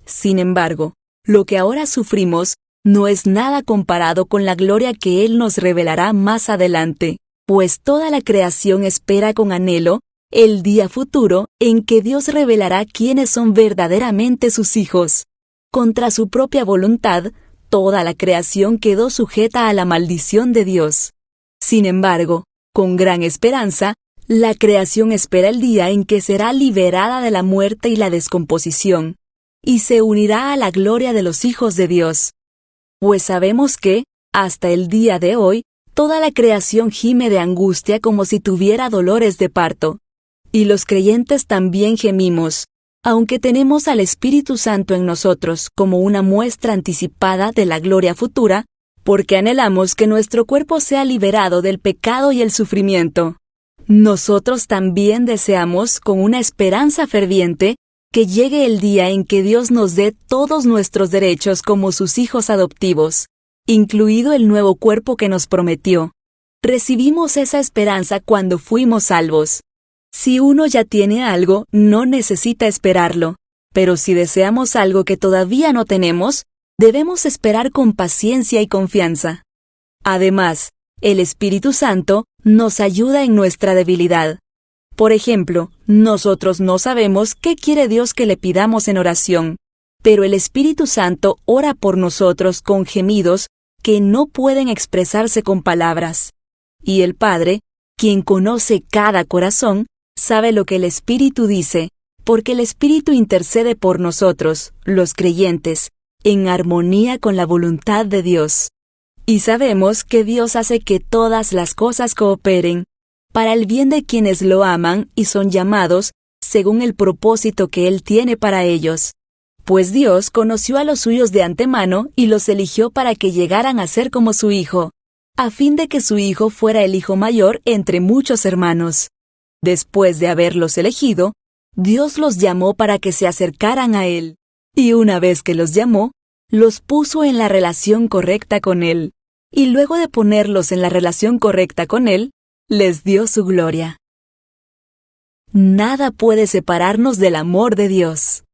Sin embargo, lo que ahora sufrimos no es nada comparado con la gloria que Él nos revelará más adelante, pues toda la creación espera con anhelo el día futuro en que Dios revelará quiénes son verdaderamente sus hijos. Contra su propia voluntad, toda la creación quedó sujeta a la maldición de Dios. Sin embargo, con gran esperanza, la creación espera el día en que será liberada de la muerte y la descomposición, y se unirá a la gloria de los hijos de Dios. Pues sabemos que, hasta el día de hoy, toda la creación gime de angustia como si tuviera dolores de parto. Y los creyentes también gemimos, aunque tenemos al Espíritu Santo en nosotros como una muestra anticipada de la gloria futura, porque anhelamos que nuestro cuerpo sea liberado del pecado y el sufrimiento. Nosotros también deseamos, con una esperanza ferviente, que llegue el día en que Dios nos dé todos nuestros derechos como sus hijos adoptivos, incluido el nuevo cuerpo que nos prometió. Recibimos esa esperanza cuando fuimos salvos. Si uno ya tiene algo, no necesita esperarlo, pero si deseamos algo que todavía no tenemos, debemos esperar con paciencia y confianza. Además, el Espíritu Santo nos ayuda en nuestra debilidad. Por ejemplo, nosotros no sabemos qué quiere Dios que le pidamos en oración, pero el Espíritu Santo ora por nosotros con gemidos que no pueden expresarse con palabras. Y el Padre, quien conoce cada corazón, sabe lo que el Espíritu dice, porque el Espíritu intercede por nosotros, los creyentes, en armonía con la voluntad de Dios. Y sabemos que Dios hace que todas las cosas cooperen para el bien de quienes lo aman y son llamados según el propósito que Él tiene para ellos. Pues Dios conoció a los suyos de antemano y los eligió para que llegaran a ser como su Hijo, a fin de que su Hijo fuera el hijo mayor entre muchos hermanos. Después de haberlos elegido, Dios los llamó para que se acercaran a Él, y una vez que los llamó, los puso en la relación correcta con Él, y luego de ponerlos en la relación correcta con Él, les dio su gloria. Nada puede separarnos del amor de Dios.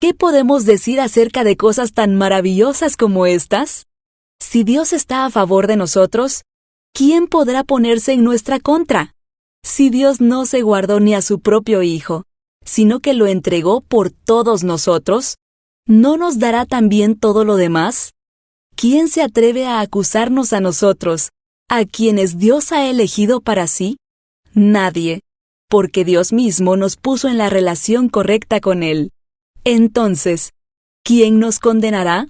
¿Qué podemos decir acerca de cosas tan maravillosas como estas? Si Dios está a favor de nosotros, ¿quién podrá ponerse en nuestra contra? Si Dios no se guardó ni a su propio Hijo, sino que lo entregó por todos nosotros, ¿no nos dará también todo lo demás? ¿Quién se atreve a acusarnos a nosotros, a quienes Dios ha elegido para sí? Nadie, porque Dios mismo nos puso en la relación correcta con Él. Entonces, ¿quién nos condenará?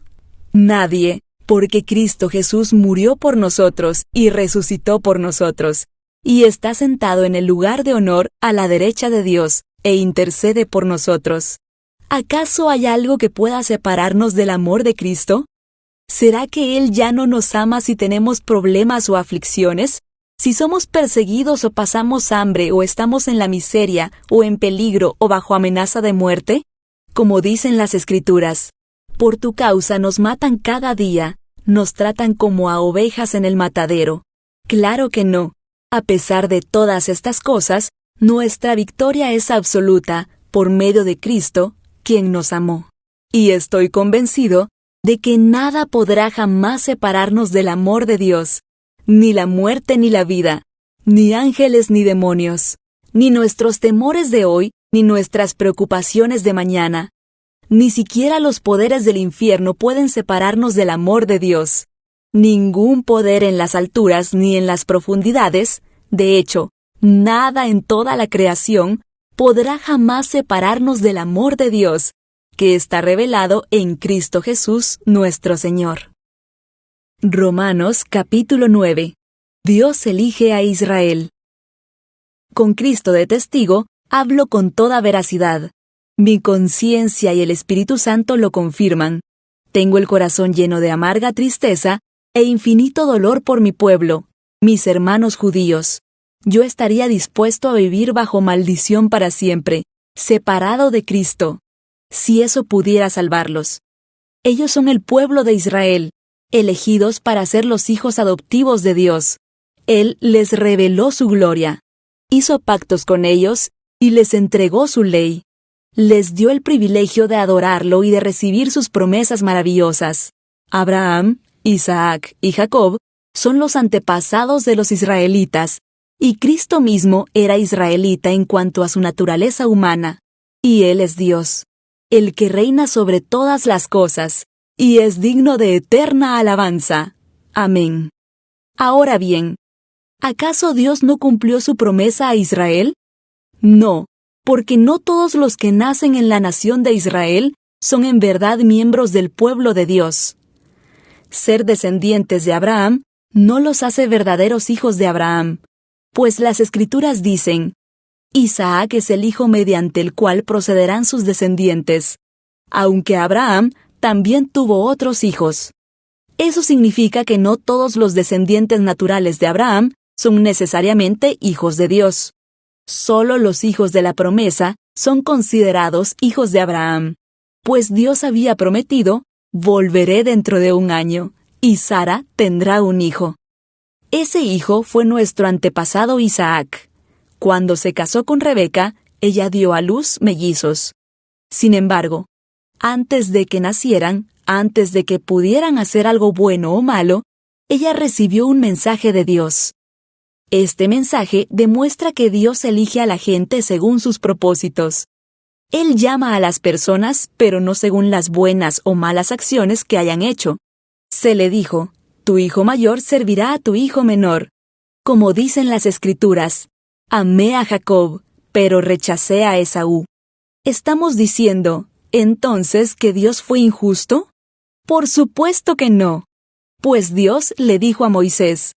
Nadie, porque Cristo Jesús murió por nosotros y resucitó por nosotros, y está sentado en el lugar de honor a la derecha de Dios, e intercede por nosotros. ¿Acaso hay algo que pueda separarnos del amor de Cristo? ¿Será que Él ya no nos ama si tenemos problemas o aflicciones? Si somos perseguidos o pasamos hambre o estamos en la miseria o en peligro o bajo amenaza de muerte? Como dicen las Escrituras, por tu causa nos matan cada día, nos tratan como a ovejas en el matadero. Claro que no. A pesar de todas estas cosas, nuestra victoria es absoluta por medio de Cristo, quien nos amó. Y estoy convencido de que nada podrá jamás separarnos del amor de Dios, ni la muerte ni la vida, ni ángeles ni demonios, ni nuestros temores de hoy, ni nuestras preocupaciones de mañana. Ni siquiera los poderes del infierno pueden separarnos del amor de Dios. Ningún poder en las alturas ni en las profundidades, de hecho, nada en toda la creación, podrá jamás separarnos del amor de Dios, que está revelado en Cristo Jesús nuestro Señor. Romanos capítulo 9. Dios elige a Israel. Con Cristo de testigo, hablo con toda veracidad. Mi conciencia y el Espíritu Santo lo confirman. Tengo el corazón lleno de amarga tristeza e infinito dolor por mi pueblo, mis hermanos judíos. yo estaría dispuesto a vivir bajo maldición para siempre, separado de Cristo, si eso pudiera salvarlos. Ellos son el pueblo de Israel, elegidos para ser los hijos adoptivos de Dios. Él les reveló su gloria, hizo pactos con ellos y les entregó su ley. Les dio el privilegio de adorarlo y de recibir sus promesas maravillosas. Abraham, Isaac y Jacob son los antepasados de los israelitas, y Cristo mismo era israelita en cuanto a su naturaleza humana. Y Él es Dios, el que reina sobre todas las cosas, y es digno de eterna alabanza. Amén. Ahora bien, ¿acaso Dios no cumplió su promesa a Israel? No, porque no todos los que nacen en la nación de Israel son en verdad miembros del pueblo de Dios. Ser descendientes de Abraham no los hace verdaderos hijos de Abraham, pues las Escrituras dicen: Isaac es el hijo mediante el cual procederán sus descendientes, aunque Abraham también tuvo otros hijos. Eso significa que no todos los descendientes naturales de Abraham son necesariamente hijos de Dios. Solo los hijos de la promesa son considerados hijos de Abraham, pues Dios había prometido: volveré dentro de un año, y Sara tendrá un hijo. Ese hijo fue nuestro antepasado Isaac. Cuando se casó con Rebeca, ella dio a luz mellizos. Sin embargo, antes de que nacieran, antes de que pudieran hacer algo bueno o malo, ella recibió un mensaje de Dios. Este mensaje demuestra que Dios elige a la gente según sus propósitos. Él llama a las personas, pero no según las buenas o malas acciones que hayan hecho. Se le dijo: tu hijo mayor servirá a tu hijo menor. Como dicen las Escrituras: amé a Jacob, pero rechacé a Esaú. ¿Estamos diciendo, entonces, que Dios fue injusto? Por supuesto que no. Pues Dios le dijo a Moisés: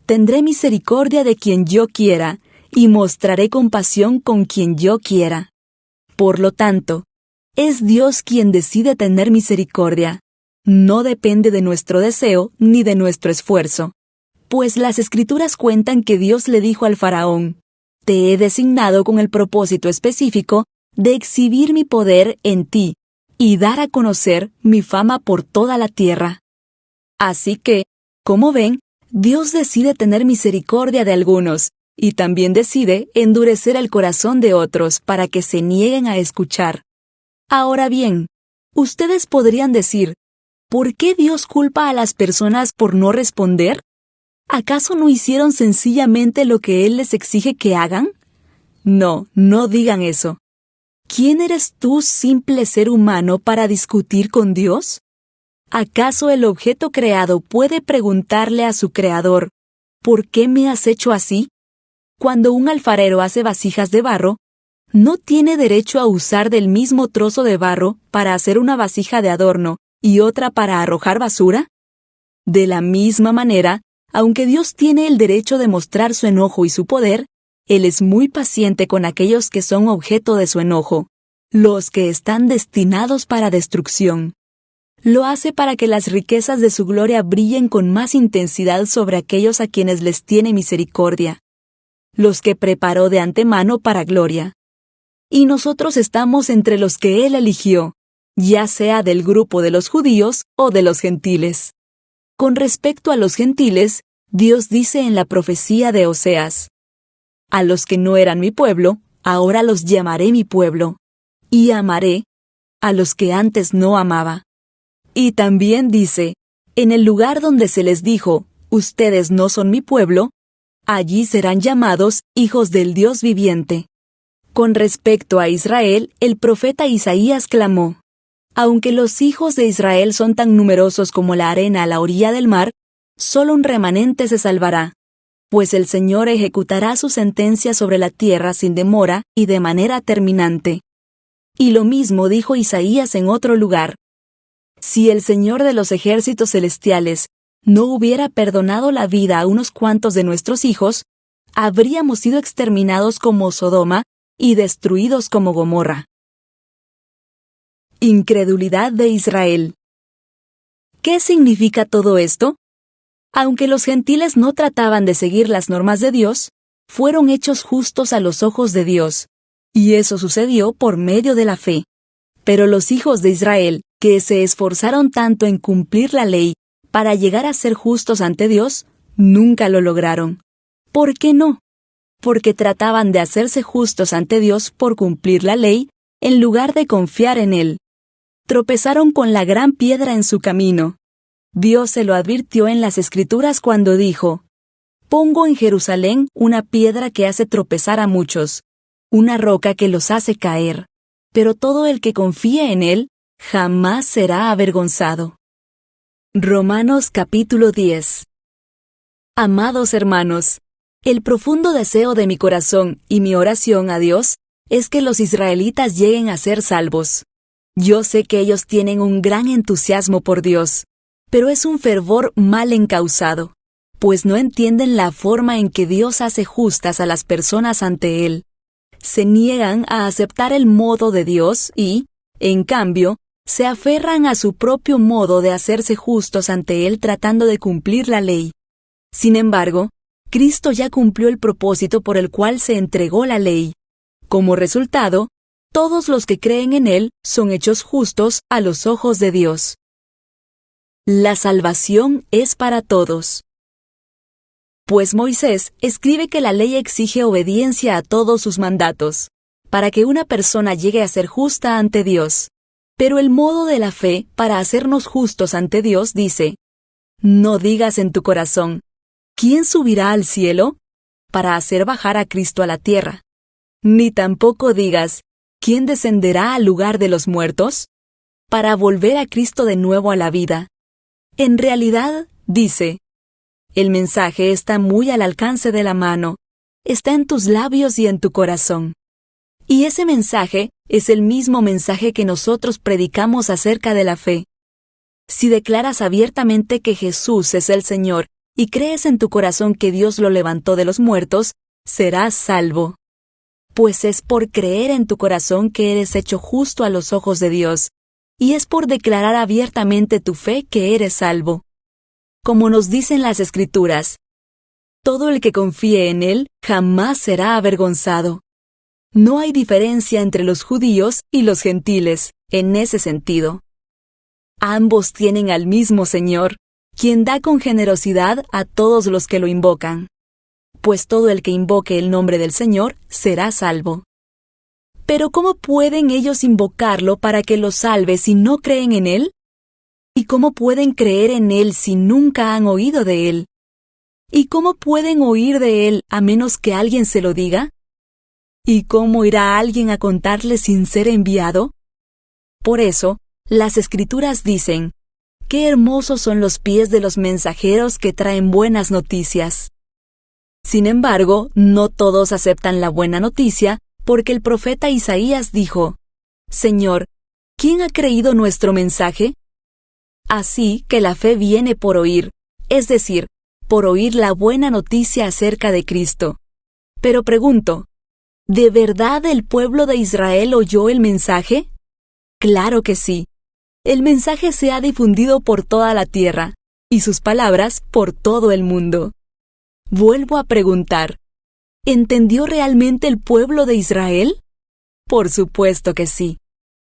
tendré misericordia de quien yo quiera, y mostraré compasión con quien yo quiera. Por lo tanto, es Dios quien decide tener misericordia. No depende de nuestro deseo ni de nuestro esfuerzo. Pues las Escrituras cuentan que Dios le dijo al faraón: te he designado con el propósito específico de exhibir mi poder en ti y dar a conocer mi fama por toda la tierra. Así que, como ven, Dios decide tener misericordia de algunos, y también decide endurecer el corazón de otros para que se nieguen a escuchar. Ahora bien, ustedes podrían decir: ¿por qué Dios culpa a las personas por no responder? ¿Acaso no hicieron sencillamente lo que Él les exige que hagan? No, no digan eso. ¿Quién eres tú, simple ser humano, para discutir con Dios? ¿Acaso el objeto creado puede preguntarle a su creador: ¿por qué me has hecho así? Cuando un alfarero hace vasijas de barro, ¿no tiene derecho a usar del mismo trozo de barro para hacer una vasija de adorno y otra para arrojar basura? De la misma manera, aunque Dios tiene el derecho de mostrar su enojo y su poder, Él es muy paciente con aquellos que son objeto de su enojo, los que están destinados para destrucción. Lo hace para que las riquezas de su gloria brillen con más intensidad sobre aquellos a quienes les tiene misericordia, los que preparó de antemano para gloria. Y nosotros estamos entre los que Él eligió, ya sea del grupo de los judíos o de los gentiles. Con respecto a los gentiles, Dios dice en la profecía de Oseas: a los que no eran mi pueblo, ahora los llamaré mi pueblo, y amaré a los que antes no amaba. Y también dice: en el lugar donde se les dijo: ustedes no son mi pueblo, allí serán llamados hijos del Dios viviente. Con respecto a Israel, el profeta Isaías clamó: aunque los hijos de Israel son tan numerosos como la arena a la orilla del mar, solo un remanente se salvará, pues el Señor ejecutará su sentencia sobre la tierra sin demora y de manera terminante. Y lo mismo dijo Isaías en otro lugar: si el Señor de los ejércitos celestiales no hubiera perdonado la vida a unos cuantos de nuestros hijos, habríamos sido exterminados como Sodoma y destruidos como Gomorra. Incredulidad de Israel. ¿Qué significa todo esto? Aunque los gentiles no trataban de seguir las normas de Dios, fueron hechos justos a los ojos de Dios, y eso sucedió por medio de la fe. Pero los hijos de Israel, que se esforzaron tanto en cumplir la ley para llegar a ser justos ante Dios, nunca lo lograron. ¿Por qué no? Porque trataban de hacerse justos ante Dios por cumplir la ley, en lugar de confiar en Él. Tropezaron con la gran piedra en su camino. Dios se lo advirtió en las Escrituras cuando dijo: «Pongo en Jerusalén una piedra que hace tropezar a muchos, una roca que los hace caer, pero todo el que confíe en Él jamás será avergonzado». Romanos capítulo 10. Amados hermanos, el profundo deseo de mi corazón y mi oración a Dios es que los israelitas lleguen a ser salvos. Yo sé que ellos tienen un gran entusiasmo por Dios, pero es un fervor mal encausado, pues no entienden la forma en que Dios hace justas a las personas ante Él. Se niegan a aceptar el modo de Dios y, en cambio, se aferran a su propio modo de hacerse justos ante Él tratando de cumplir la ley. Sin embargo, Cristo ya cumplió el propósito por el cual se entregó la ley. Como resultado, todos los que creen en Él son hechos justos a los ojos de Dios. La salvación es para todos. Pues Moisés escribe que la ley exige obediencia a todos sus mandatos, para que una persona llegue a ser justa ante Dios. Pero el modo de la fe para hacernos justos ante Dios dice: no digas en tu corazón: ¿quién subirá al cielo? Para hacer bajar a Cristo a la tierra. Ni tampoco digas: ¿quién descenderá al lugar de los muertos? Para volver a Cristo de nuevo a la vida. En realidad, dice: el mensaje está muy al alcance de la mano, está en tus labios y en tu corazón. Y ese mensaje es el mismo mensaje que nosotros predicamos acerca de la fe. Si declaras abiertamente que Jesús es el Señor y crees en tu corazón que Dios lo levantó de los muertos, serás salvo. Pues es por creer en tu corazón que eres hecho justo a los ojos de Dios, y es por declarar abiertamente tu fe que eres salvo. Como nos dicen las Escrituras: todo el que confíe en Él jamás será avergonzado. No hay diferencia entre los judíos y los gentiles, en ese sentido. Ambos tienen al mismo Señor, quien da con generosidad a todos los que lo invocan. Pues todo el que invoque el nombre del Señor será salvo. Pero ¿cómo pueden ellos invocarlo para que los salve si no creen en Él? ¿Y cómo pueden creer en Él si nunca han oído de Él? ¿Y cómo pueden oír de Él a menos que alguien se lo diga? ¿Y cómo irá alguien a contarle sin ser enviado? Por eso, las Escrituras dicen: qué hermosos son los pies de los mensajeros que traen buenas noticias. Sin embargo, no todos aceptan la buena noticia, porque el profeta Isaías dijo: Señor, ¿quién ha creído nuestro mensaje? Así que la fe viene por oír, es decir, por oír la buena noticia acerca de Cristo. Pero pregunto, ¿de verdad el pueblo de Israel oyó el mensaje? Claro que sí. El mensaje se ha difundido por toda la tierra, y sus palabras por todo el mundo. Vuelvo a preguntar, ¿entendió realmente el pueblo de Israel? Por supuesto que sí.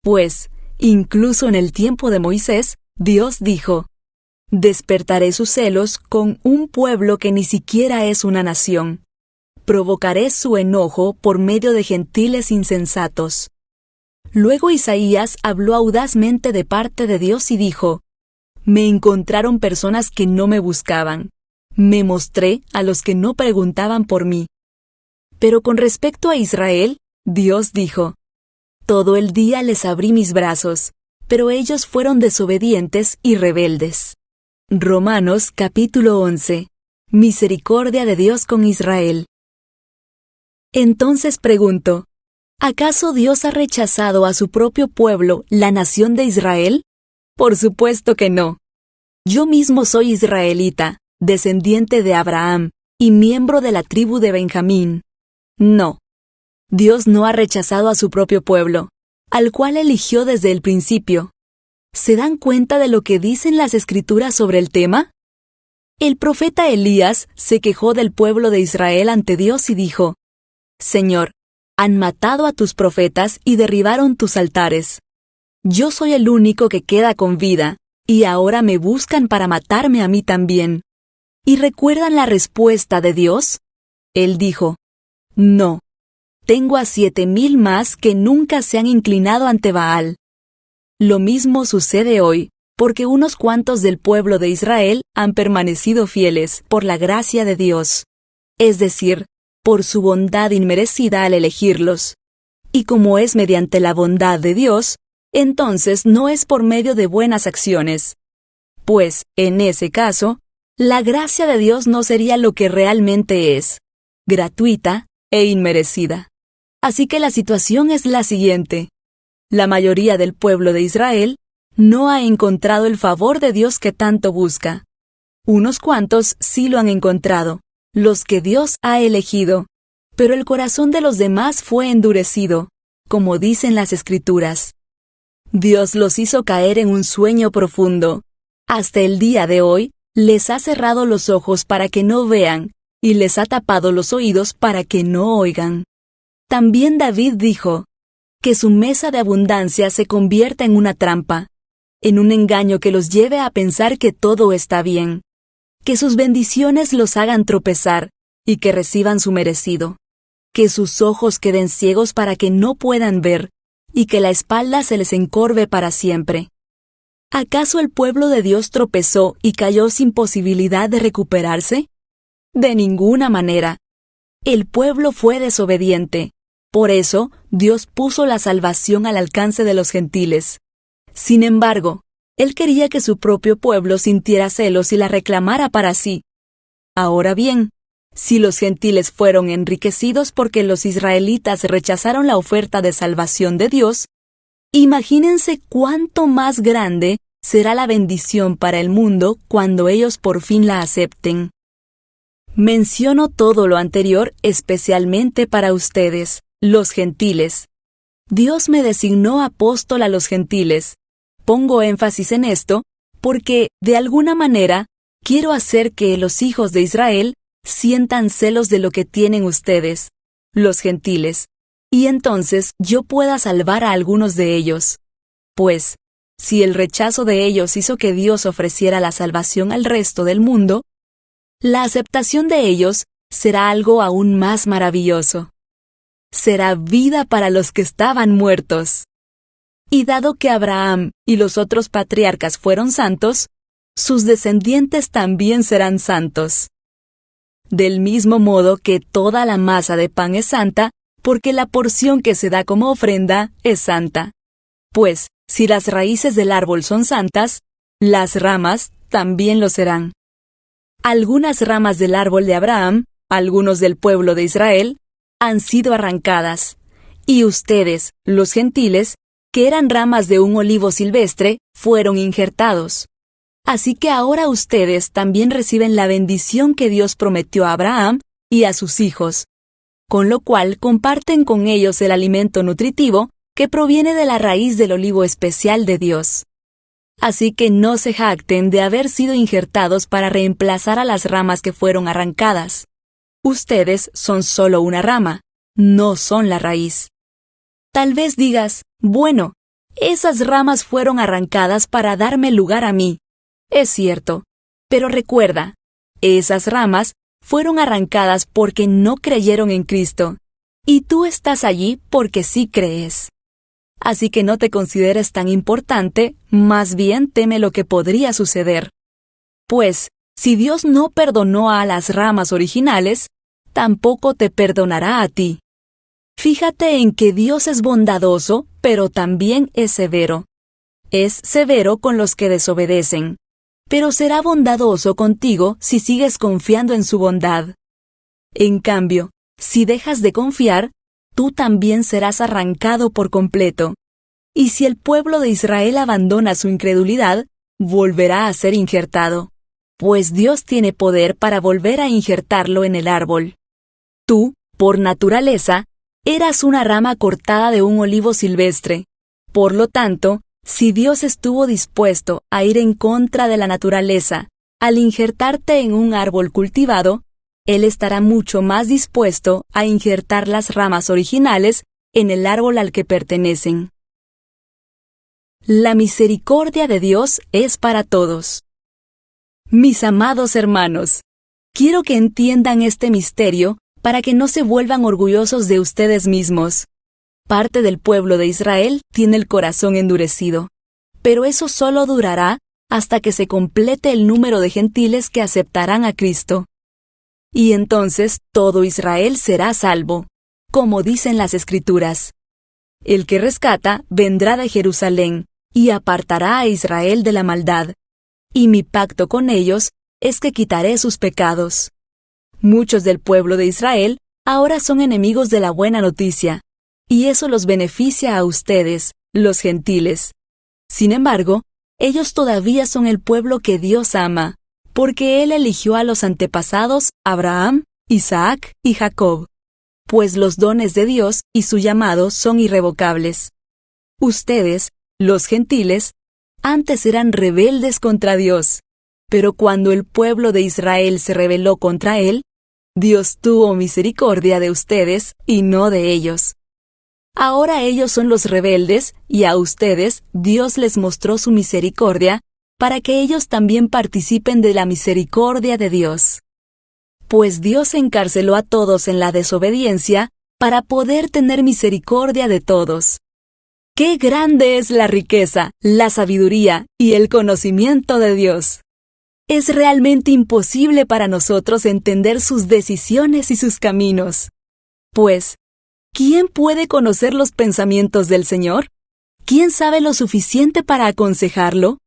Pues, incluso en el tiempo de Moisés, Dios dijo: despertaré sus celos con un pueblo que ni siquiera es una nación. Provocaré su enojo por medio de gentiles insensatos. Luego Isaías habló audazmente de parte de Dios y dijo: me encontraron personas que no me buscaban. Me mostré a los que no preguntaban por mí. Pero con respecto a Israel, Dios dijo: todo el día les abrí mis brazos, pero ellos fueron desobedientes y rebeldes. Romanos capítulo 11. Misericordia de Dios con Israel. Entonces pregunto, ¿acaso Dios ha rechazado a su propio pueblo, la nación de Israel? Por supuesto que no. Yo mismo soy israelita, descendiente de Abraham, y miembro de la tribu de Benjamín. No. Dios no ha rechazado a su propio pueblo, al cual eligió desde el principio. ¿Se dan cuenta de lo que dicen las Escrituras sobre el tema? El profeta Elías se quejó del pueblo de Israel ante Dios y dijo: Señor, han matado a tus profetas y derribaron tus altares. Yo soy el único que queda con vida, y ahora me buscan para matarme a mí también. ¿Y recuerdan la respuesta de Dios? Él dijo: No, tengo a 7,000 más que nunca se han inclinado ante Baal. Lo mismo sucede hoy, porque unos cuantos del pueblo de Israel han permanecido fieles por la gracia de Dios, es decir, por su bondad inmerecida al elegirlos. Y como es mediante la bondad de Dios, entonces no es por medio de buenas acciones. Pues, en ese caso, la gracia de Dios no sería lo que realmente es, gratuita e inmerecida. Así que la situación es la siguiente. La mayoría del pueblo de Israel no ha encontrado el favor de Dios que tanto busca. Unos cuantos sí lo han encontrado, los que Dios ha elegido, pero el corazón de los demás fue endurecido, como dicen las Escrituras. Dios los hizo caer en un sueño profundo. Hasta el día de hoy, les ha cerrado los ojos para que no vean, y les ha tapado los oídos para que no oigan. También David dijo: que su mesa de abundancia se convierta en una trampa, en un engaño que los lleve a pensar que todo está bien, que sus bendiciones los hagan tropezar, y que reciban su merecido, que sus ojos queden ciegos para que no puedan ver, y que la espalda se les encorve para siempre. ¿Acaso el pueblo de Dios tropezó y cayó sin posibilidad de recuperarse? De ninguna manera. El pueblo fue desobediente. Por eso, Dios puso la salvación al alcance de los gentiles. Sin embargo, Él quería que su propio pueblo sintiera celos y la reclamara para sí. Ahora bien, si los gentiles fueron enriquecidos porque los israelitas rechazaron la oferta de salvación de Dios, imagínense cuánto más grande será la bendición para el mundo cuando ellos por fin la acepten. Menciono todo lo anterior especialmente para ustedes, los gentiles. Dios me designó apóstol a los gentiles. Pongo énfasis en esto porque, de alguna manera, quiero hacer que los hijos de Israel sientan celos de lo que tienen ustedes, los gentiles, y entonces yo pueda salvar a algunos de ellos. Pues, si el rechazo de ellos hizo que Dios ofreciera la salvación al resto del mundo, la aceptación de ellos será algo aún más maravilloso. Será vida para los que estaban muertos. Y dado que Abraham y los otros patriarcas fueron santos, sus descendientes también serán santos. Del mismo modo que toda la masa de pan es santa, porque la porción que se da como ofrenda es santa. Pues, si las raíces del árbol son santas, las ramas también lo serán. Algunas ramas del árbol de Abraham, algunos del pueblo de Israel, han sido arrancadas, y ustedes, los gentiles, que eran ramas de un olivo silvestre, fueron injertados. Así que ahora ustedes también reciben la bendición que Dios prometió a Abraham y a sus hijos, con lo cual comparten con ellos el alimento nutritivo que proviene de la raíz del olivo especial de Dios. Así que no se jacten de haber sido injertados para reemplazar a las ramas que fueron arrancadas. Ustedes son solo una rama, no son la raíz. Tal vez digas: bueno, esas ramas fueron arrancadas para darme lugar a mí. Es cierto, pero recuerda, esas ramas fueron arrancadas porque no creyeron en Cristo, y tú estás allí porque sí crees. Así que no te consideres tan importante, más bien teme lo que podría suceder. Pues, si Dios no perdonó a las ramas originales, tampoco te perdonará a ti. Fíjate en que Dios es bondadoso, pero también es severo. Es severo con los que desobedecen, pero será bondadoso contigo si sigues confiando en su bondad. En cambio, si dejas de confiar, tú también serás arrancado por completo. Y si el pueblo de Israel abandona su incredulidad, volverá a ser injertado, pues Dios tiene poder para volver a injertarlo en el árbol. Tú, por naturaleza, eras una rama cortada de un olivo silvestre. Por lo tanto, si Dios estuvo dispuesto a ir en contra de la naturaleza al injertarte en un árbol cultivado, Él estará mucho más dispuesto a injertar las ramas originales en el árbol al que pertenecen. La misericordia de Dios es para todos. Mis amados hermanos, quiero que entiendan este misterio para que no se vuelvan orgullosos de ustedes mismos. Parte del pueblo de Israel tiene el corazón endurecido, pero eso solo durará hasta que se complete el número de gentiles que aceptarán a Cristo. Y entonces todo Israel será salvo, como dicen las Escrituras. El que rescata vendrá de Jerusalén y apartará a Israel de la maldad. Y mi pacto con ellos es que quitaré sus pecados. Muchos del pueblo de Israel ahora son enemigos de la buena noticia, y eso los beneficia a ustedes, los gentiles. Sin embargo, ellos todavía son el pueblo que Dios ama, porque Él eligió a los antepasados Abraham, Isaac y Jacob, pues los dones de Dios y su llamado son irrevocables. Ustedes, los gentiles, antes eran rebeldes contra Dios, pero cuando el pueblo de Israel se rebeló contra Él, Dios tuvo misericordia de ustedes y no de ellos. Ahora ellos son los rebeldes y a ustedes Dios les mostró su misericordia para que ellos también participen de la misericordia de Dios. Pues Dios encarceló a todos en la desobediencia para poder tener misericordia de todos. ¡Qué grande es la riqueza, la sabiduría y el conocimiento de Dios! Es realmente imposible para nosotros entender sus decisiones y sus caminos. Pues, ¿quién puede conocer los pensamientos del Señor? ¿Quién sabe lo suficiente para aconsejarlo?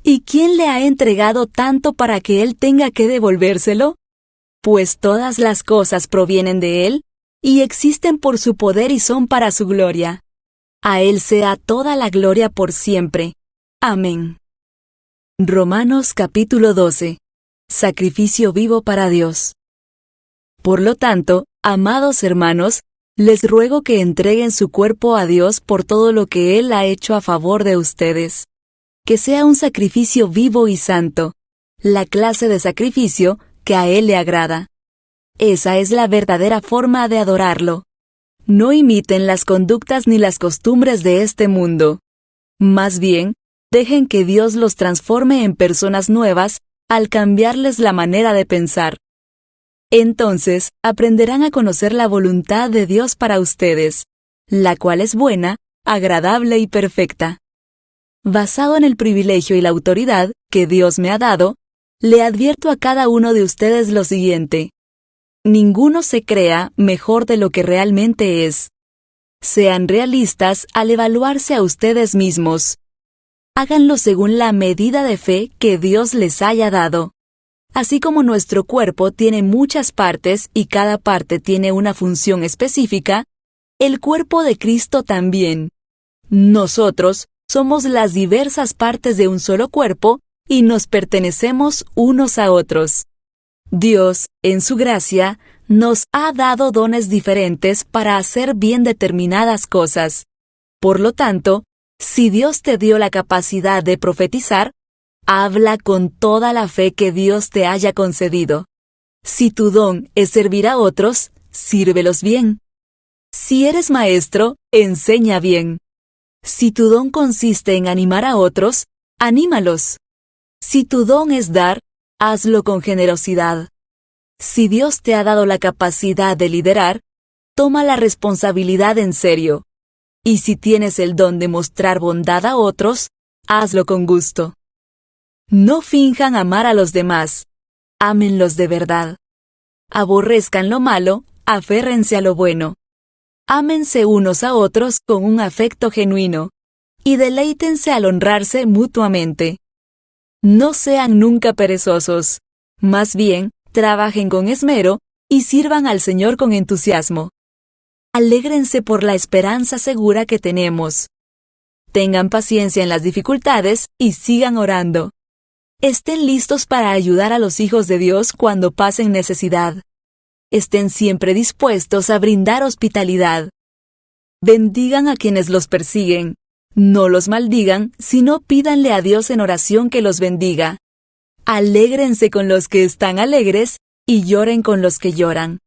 ¿Y quién le ha entregado tanto para que Él tenga que devolvérselo? Pues todas las cosas provienen de Él, y existen por su poder y son para su gloria. A Él sea toda la gloria por siempre. Amén. Romanos capítulo 12. Sacrificio vivo para Dios. Por lo tanto, amados hermanos, les ruego que entreguen su cuerpo a Dios por todo lo que Él ha hecho a favor de ustedes. Que sea un sacrificio vivo y santo, la clase de sacrificio que a Él le agrada. Esa es la verdadera forma de adorarlo. No imiten las conductas ni las costumbres de este mundo. Más bien, dejen que Dios los transforme en personas nuevas al cambiarles la manera de pensar. Entonces, aprenderán a conocer la voluntad de Dios para ustedes, la cual es buena, agradable y perfecta. Basado en el privilegio y la autoridad que Dios me ha dado, le advierto a cada uno de ustedes lo siguiente. Ninguno se crea mejor de lo que realmente es. Sean realistas al evaluarse a ustedes mismos. Háganlo según la medida de fe que Dios les haya dado. Así como nuestro cuerpo tiene muchas partes y cada parte tiene una función específica, el cuerpo de Cristo también. Nosotros somos las diversas partes de un solo cuerpo y nos pertenecemos unos a otros. Dios, en su gracia, nos ha dado dones diferentes para hacer bien determinadas cosas. Por lo tanto, si Dios te dio la capacidad de profetizar, habla con toda la fe que Dios te haya concedido. Si tu don es servir a otros, sírvelos bien. Si eres maestro, enseña bien. Si tu don consiste en animar a otros, anímalos. Si tu don es dar, hazlo con generosidad. Si Dios te ha dado la capacidad de liderar, toma la responsabilidad en serio. Y si tienes el don de mostrar bondad a otros, hazlo con gusto. No finjan amar a los demás. Ámenlos de verdad. Aborrezcan lo malo, aférrense a lo bueno. Ámense unos a otros con un afecto genuino. Y deleítense al honrarse mutuamente. No sean nunca perezosos. Más bien, trabajen con esmero y sirvan al Señor con entusiasmo. Alégrense por la esperanza segura que tenemos. Tengan paciencia en las dificultades y sigan orando. Estén listos para ayudar a los hijos de Dios cuando pasen necesidad. Estén siempre dispuestos a brindar hospitalidad. Bendigan a quienes los persiguen. No los maldigan, sino pídanle a Dios en oración que los bendiga. Alégrense con los que están alegres y lloren con los que lloran.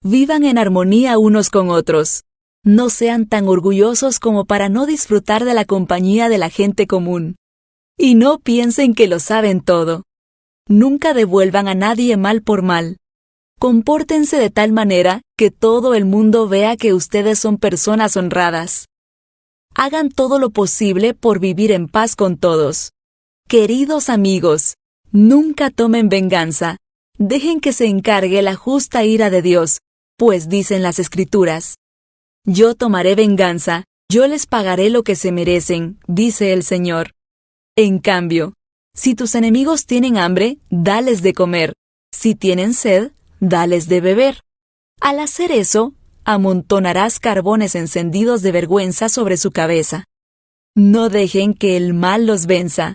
Vivan en armonía unos con otros. No sean tan orgullosos como para no disfrutar de la compañía de la gente común. Y no piensen que lo saben todo. Nunca devuelvan a nadie mal por mal. Compórtense de tal manera que todo el mundo vea que ustedes son personas honradas. Hagan todo lo posible por vivir en paz con todos. Queridos amigos, nunca tomen venganza. Dejen que se encargue la justa ira de Dios, pues dicen las Escrituras: Yo tomaré venganza, yo les pagaré lo que se merecen, dice el Señor. En cambio, si tus enemigos tienen hambre, dales de comer. Si tienen sed, dales de beber. Al hacer eso, amontonarás carbones encendidos de vergüenza sobre su cabeza. No dejen que el mal los venza.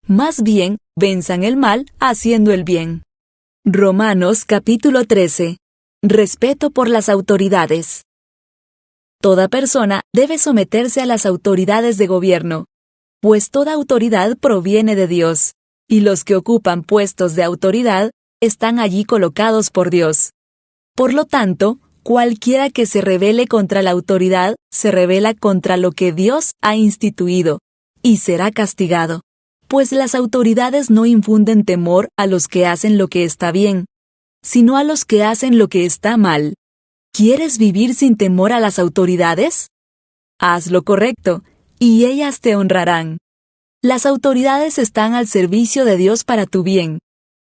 Más bien, venzan el mal haciendo el bien. Romanos capítulo 13. Respeto por las autoridades. Toda persona debe someterse a las autoridades de gobierno, pues toda autoridad proviene de Dios, y los que ocupan puestos de autoridad están allí colocados por Dios. Por lo tanto, cualquiera que se rebele contra la autoridad se rebela contra lo que Dios ha instituido, y será castigado, pues las autoridades no infunden temor a los que hacen lo que está bien, sino a los que hacen lo que está mal. ¿Quieres vivir sin temor a las autoridades? Haz lo correcto, y ellas te honrarán. Las autoridades están al servicio de Dios para tu bien,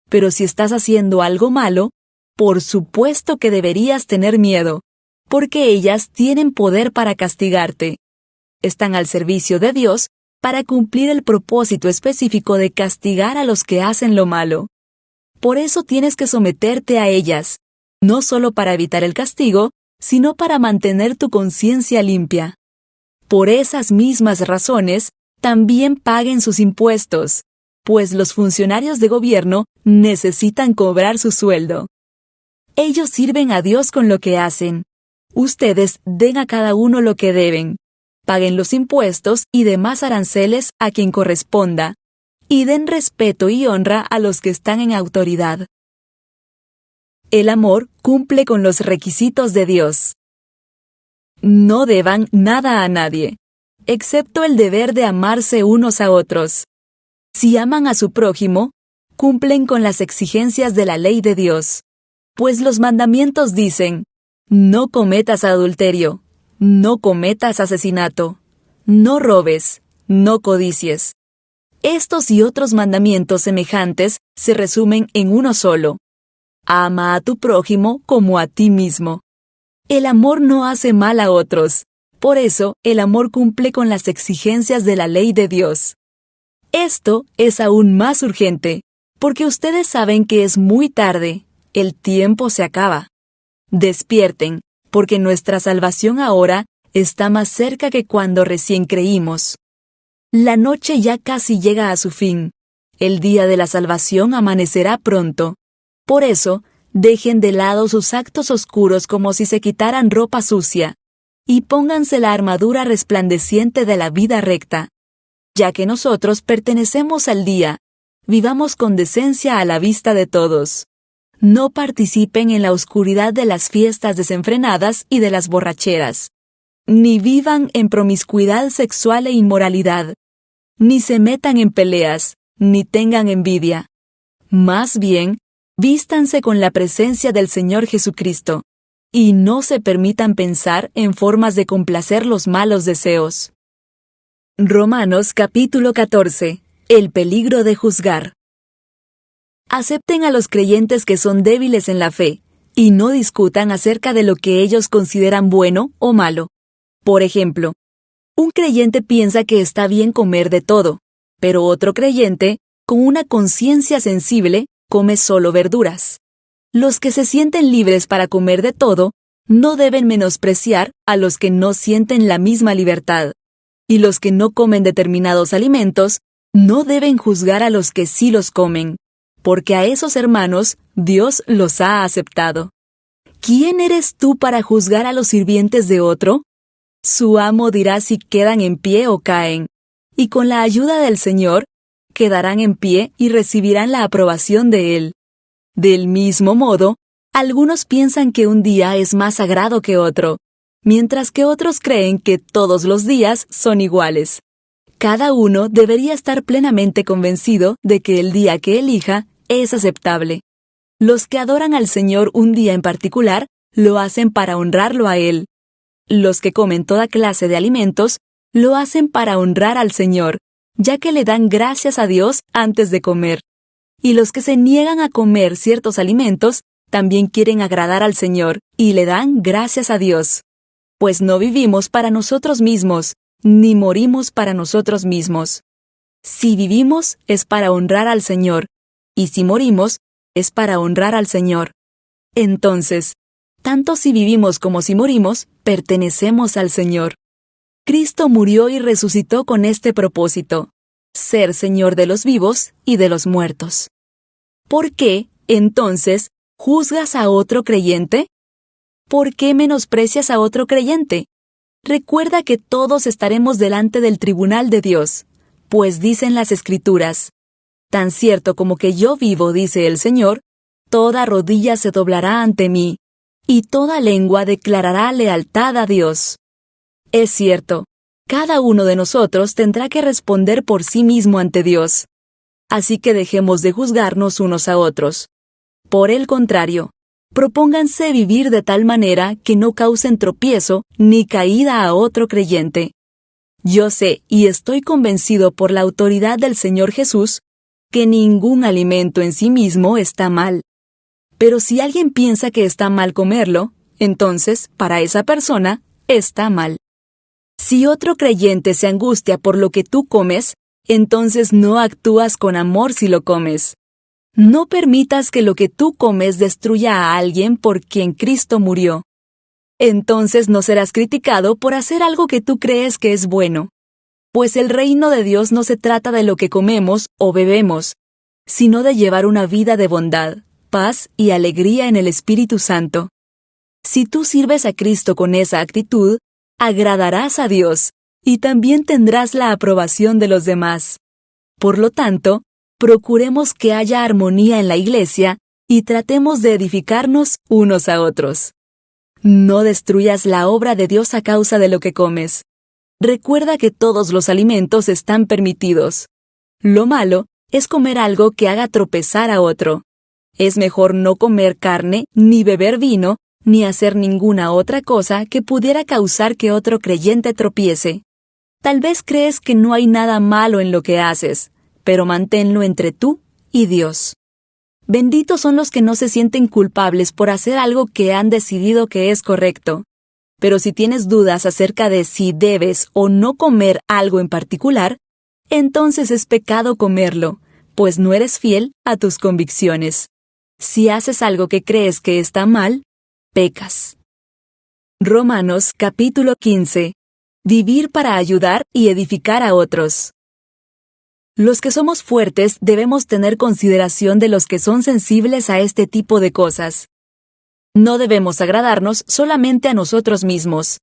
pero si estás haciendo algo malo, por supuesto que deberías tener miedo, porque ellas tienen poder para castigarte. Están al servicio de Dios para cumplir el propósito específico de castigar a los que hacen lo malo. Por eso tienes que someterte a ellas, no solo para evitar el castigo, sino para mantener tu conciencia limpia. Por esas mismas razones, también paguen sus impuestos, pues los funcionarios de gobierno necesitan cobrar su sueldo. Ellos sirven a Dios con lo que hacen. Ustedes den a cada uno lo que deben. Paguen los impuestos y demás aranceles a quien corresponda, y den respeto y honra a los que están en autoridad. El amor cumple con los requisitos de Dios. No deban nada a nadie, excepto el deber de amarse unos a otros. Si aman a su prójimo, cumplen con las exigencias de la ley de Dios. Pues los mandamientos dicen: no cometas adulterio, no cometas asesinato, no robes, no codicies. Estos y otros mandamientos semejantes se resumen en uno solo: ama a tu prójimo como a ti mismo. El amor no hace mal a otros. Por eso, el amor cumple con las exigencias de la ley de Dios. Esto es aún más urgente, porque ustedes saben que es muy tarde, el tiempo se acaba. Despierten, porque nuestra salvación ahora está más cerca que cuando recién creímos. La noche ya casi llega a su fin. El día de la salvación amanecerá pronto. Por eso, dejen de lado sus actos oscuros como si se quitaran ropa sucia, y pónganse la armadura resplandeciente de la vida recta. Ya que nosotros pertenecemos al día, vivamos con decencia a la vista de todos. No participen en la oscuridad de las fiestas desenfrenadas y de las borracheras. Ni vivan en promiscuidad sexual e inmoralidad. Ni se metan en peleas, ni tengan envidia. Más bien, vístanse con la presencia del Señor Jesucristo, y no se permitan pensar en formas de complacer los malos deseos. Romanos capítulo 14. El peligro de juzgar. Acepten a los creyentes que son débiles en la fe, y no discutan acerca de lo que ellos consideran bueno o malo. Por ejemplo, un creyente piensa que está bien comer de todo, pero otro creyente, con una conciencia sensible, come solo verduras. Los que se sienten libres para comer de todo, no deben menospreciar a los que no sienten la misma libertad. Y los que no comen determinados alimentos, no deben juzgar a los que sí los comen, porque a esos hermanos Dios los ha aceptado. ¿Quién eres tú para juzgar a los sirvientes de otro? Su amo dirá si quedan en pie o caen, y con la ayuda del Señor, quedarán en pie y recibirán la aprobación de Él. Del mismo modo, algunos piensan que un día es más sagrado que otro, mientras que otros creen que todos los días son iguales. Cada uno debería estar plenamente convencido de que el día que elija es aceptable. Los que adoran al Señor un día en particular lo hacen para honrarlo a Él. Los que comen toda clase de alimentos lo hacen para honrar al Señor, ya que le dan gracias a Dios antes de comer. Y los que se niegan a comer ciertos alimentos también quieren agradar al Señor y le dan gracias a Dios. Pues no vivimos para nosotros mismos, ni morimos para nosotros mismos. Si vivimos es para honrar al Señor, y si morimos es para honrar al Señor. Entonces, tanto si vivimos como si morimos, pertenecemos al Señor. Cristo murió y resucitó con este propósito: ser Señor de los vivos y de los muertos. ¿Por qué, entonces, juzgas a otro creyente? ¿Por qué menosprecias a otro creyente? Recuerda que todos estaremos delante del tribunal de Dios, pues dicen las Escrituras: tan cierto como que yo vivo, dice el Señor, toda rodilla se doblará ante mí, y toda lengua declarará lealtad a Dios. Es cierto, cada uno de nosotros tendrá que responder por sí mismo ante Dios. Así que dejemos de juzgarnos unos a otros. Por el contrario, propónganse vivir de tal manera que no causen tropiezo ni caída a otro creyente. Yo sé y estoy convencido por la autoridad del Señor Jesús que ningún alimento en sí mismo está mal. Pero si alguien piensa que está mal comerlo, entonces, para esa persona, está mal. Si otro creyente se angustia por lo que tú comes, entonces no actúas con amor si lo comes. No permitas que lo que tú comes destruya a alguien por quien Cristo murió. Entonces no serás criticado por hacer algo que tú crees que es bueno. Pues el reino de Dios no se trata de lo que comemos o bebemos, sino de llevar una vida de bondad, paz y alegría en el Espíritu Santo. Si tú sirves a Cristo con esa actitud, agradarás a Dios y también tendrás la aprobación de los demás. Por lo tanto, procuremos que haya armonía en la iglesia y tratemos de edificarnos unos a otros. No destruyas la obra de Dios a causa de lo que comes. Recuerda que todos los alimentos están permitidos. Lo malo es comer algo que haga tropezar a otro. Es mejor no comer carne, ni beber vino, ni hacer ninguna otra cosa que pudiera causar que otro creyente tropiece. Tal vez crees que no hay nada malo en lo que haces, pero manténlo entre tú y Dios. Benditos son los que no se sienten culpables por hacer algo que han decidido que es correcto. Pero si tienes dudas acerca de si debes o no comer algo en particular, entonces es pecado comerlo, pues no eres fiel a tus convicciones. Si haces algo que crees que está mal, pecas. Romanos capítulo 15. Vivir para ayudar y edificar a otros. Los que somos fuertes debemos tener consideración de los que son sensibles a este tipo de cosas. No debemos agradarnos solamente a nosotros mismos.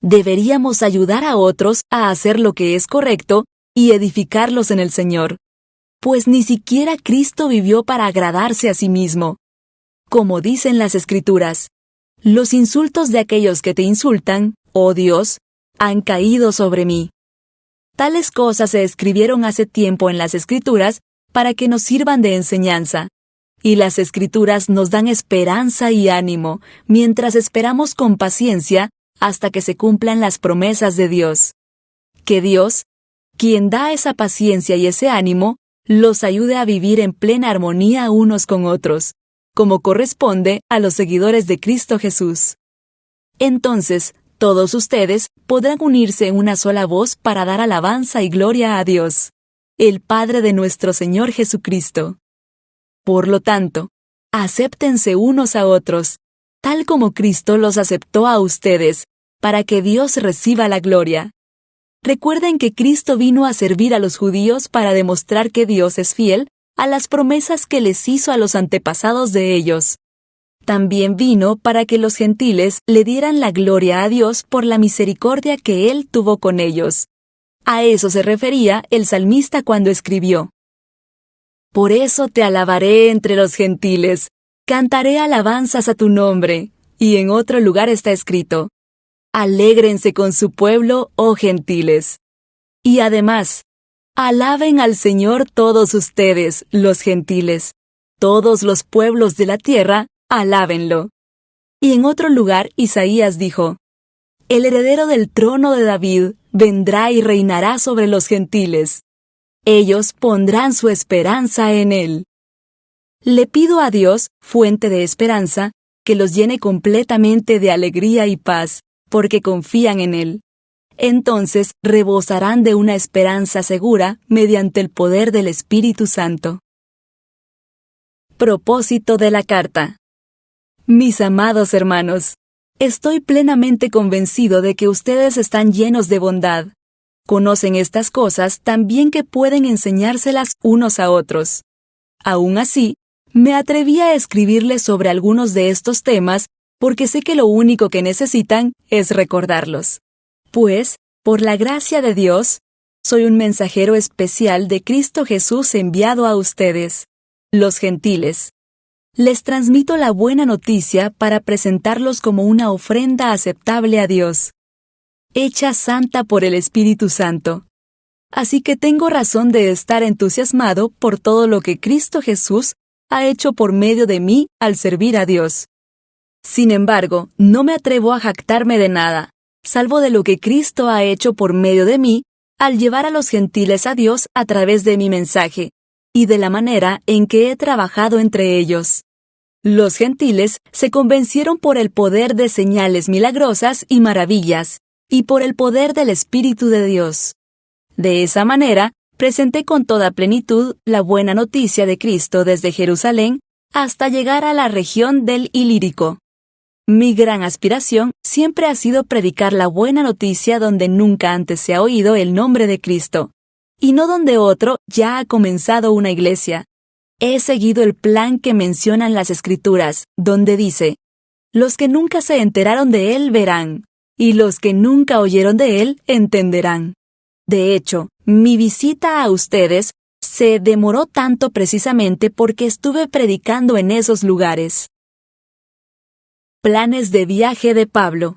Deberíamos ayudar a otros a hacer lo que es correcto y edificarlos en el Señor. Pues ni siquiera Cristo vivió para agradarse a sí mismo. Como dicen las Escrituras, los insultos de aquellos que te insultan, oh Dios, han caído sobre mí. Tales cosas se escribieron hace tiempo en las Escrituras para que nos sirvan de enseñanza. Y las Escrituras nos dan esperanza y ánimo mientras esperamos con paciencia hasta que se cumplan las promesas de Dios. Que Dios, quien da esa paciencia y ese ánimo, los ayude a vivir en plena armonía unos con otros, como corresponde a los seguidores de Cristo Jesús. Entonces, todos ustedes podrán unirse en una sola voz para dar alabanza y gloria a Dios, el Padre de nuestro Señor Jesucristo. Por lo tanto, acéptense unos a otros, tal como Cristo los aceptó a ustedes, para que Dios reciba la gloria. Recuerden que Cristo vino a servir a los judíos para demostrar que Dios es fiel a las promesas que les hizo a los antepasados de ellos. También vino para que los gentiles le dieran la gloria a Dios por la misericordia que Él tuvo con ellos. A eso se refería el salmista cuando escribió: Por eso te alabaré entre los gentiles, cantaré alabanzas a tu nombre. Y en otro lugar está escrito: alégrense con su pueblo, oh gentiles. Y además, alaben al Señor todos ustedes, los gentiles. Todos los pueblos de la tierra, alábenlo. Y en otro lugar Isaías dijo: el heredero del trono de David vendrá y reinará sobre los gentiles. Ellos pondrán su esperanza en él. Le pido a Dios, fuente de esperanza, que los llene completamente de alegría y paz, porque confían en él. Entonces rebosarán de una esperanza segura mediante el poder del Espíritu Santo. Propósito de la carta. Mis amados hermanos, estoy plenamente convencido de que ustedes están llenos de bondad. Conocen estas cosas tan bien que pueden enseñárselas unos a otros. Aún así, me atreví a escribirles sobre algunos de estos temas porque sé que lo único que necesitan es recordarlos. Pues, por la gracia de Dios, soy un mensajero especial de Cristo Jesús enviado a ustedes, los gentiles. Les transmito la buena noticia para presentarlos como una ofrenda aceptable a Dios, hecha santa por el Espíritu Santo. Así que tengo razón de estar entusiasmado por todo lo que Cristo Jesús ha hecho por medio de mí al servir a Dios. Sin embargo, no me atrevo a jactarme de nada, salvo de lo que Cristo ha hecho por medio de mí al llevar a los gentiles a Dios a través de mi mensaje, y de la manera en que he trabajado entre ellos. Los gentiles se convencieron por el poder de señales milagrosas y maravillas, y por el poder del Espíritu de Dios. De esa manera, presenté con toda plenitud la buena noticia de Cristo desde Jerusalén hasta llegar a la región del Ilírico. Mi gran aspiración siempre ha sido predicar la buena noticia donde nunca antes se ha oído el nombre de Cristo, y no donde otro ya ha comenzado una iglesia. He seguido el plan que mencionan las Escrituras, donde dice: los que nunca se enteraron de él verán, y los que nunca oyeron de él entenderán. De hecho, mi visita a ustedes se demoró tanto precisamente porque estuve predicando en esos lugares. Planes de viaje de Pablo.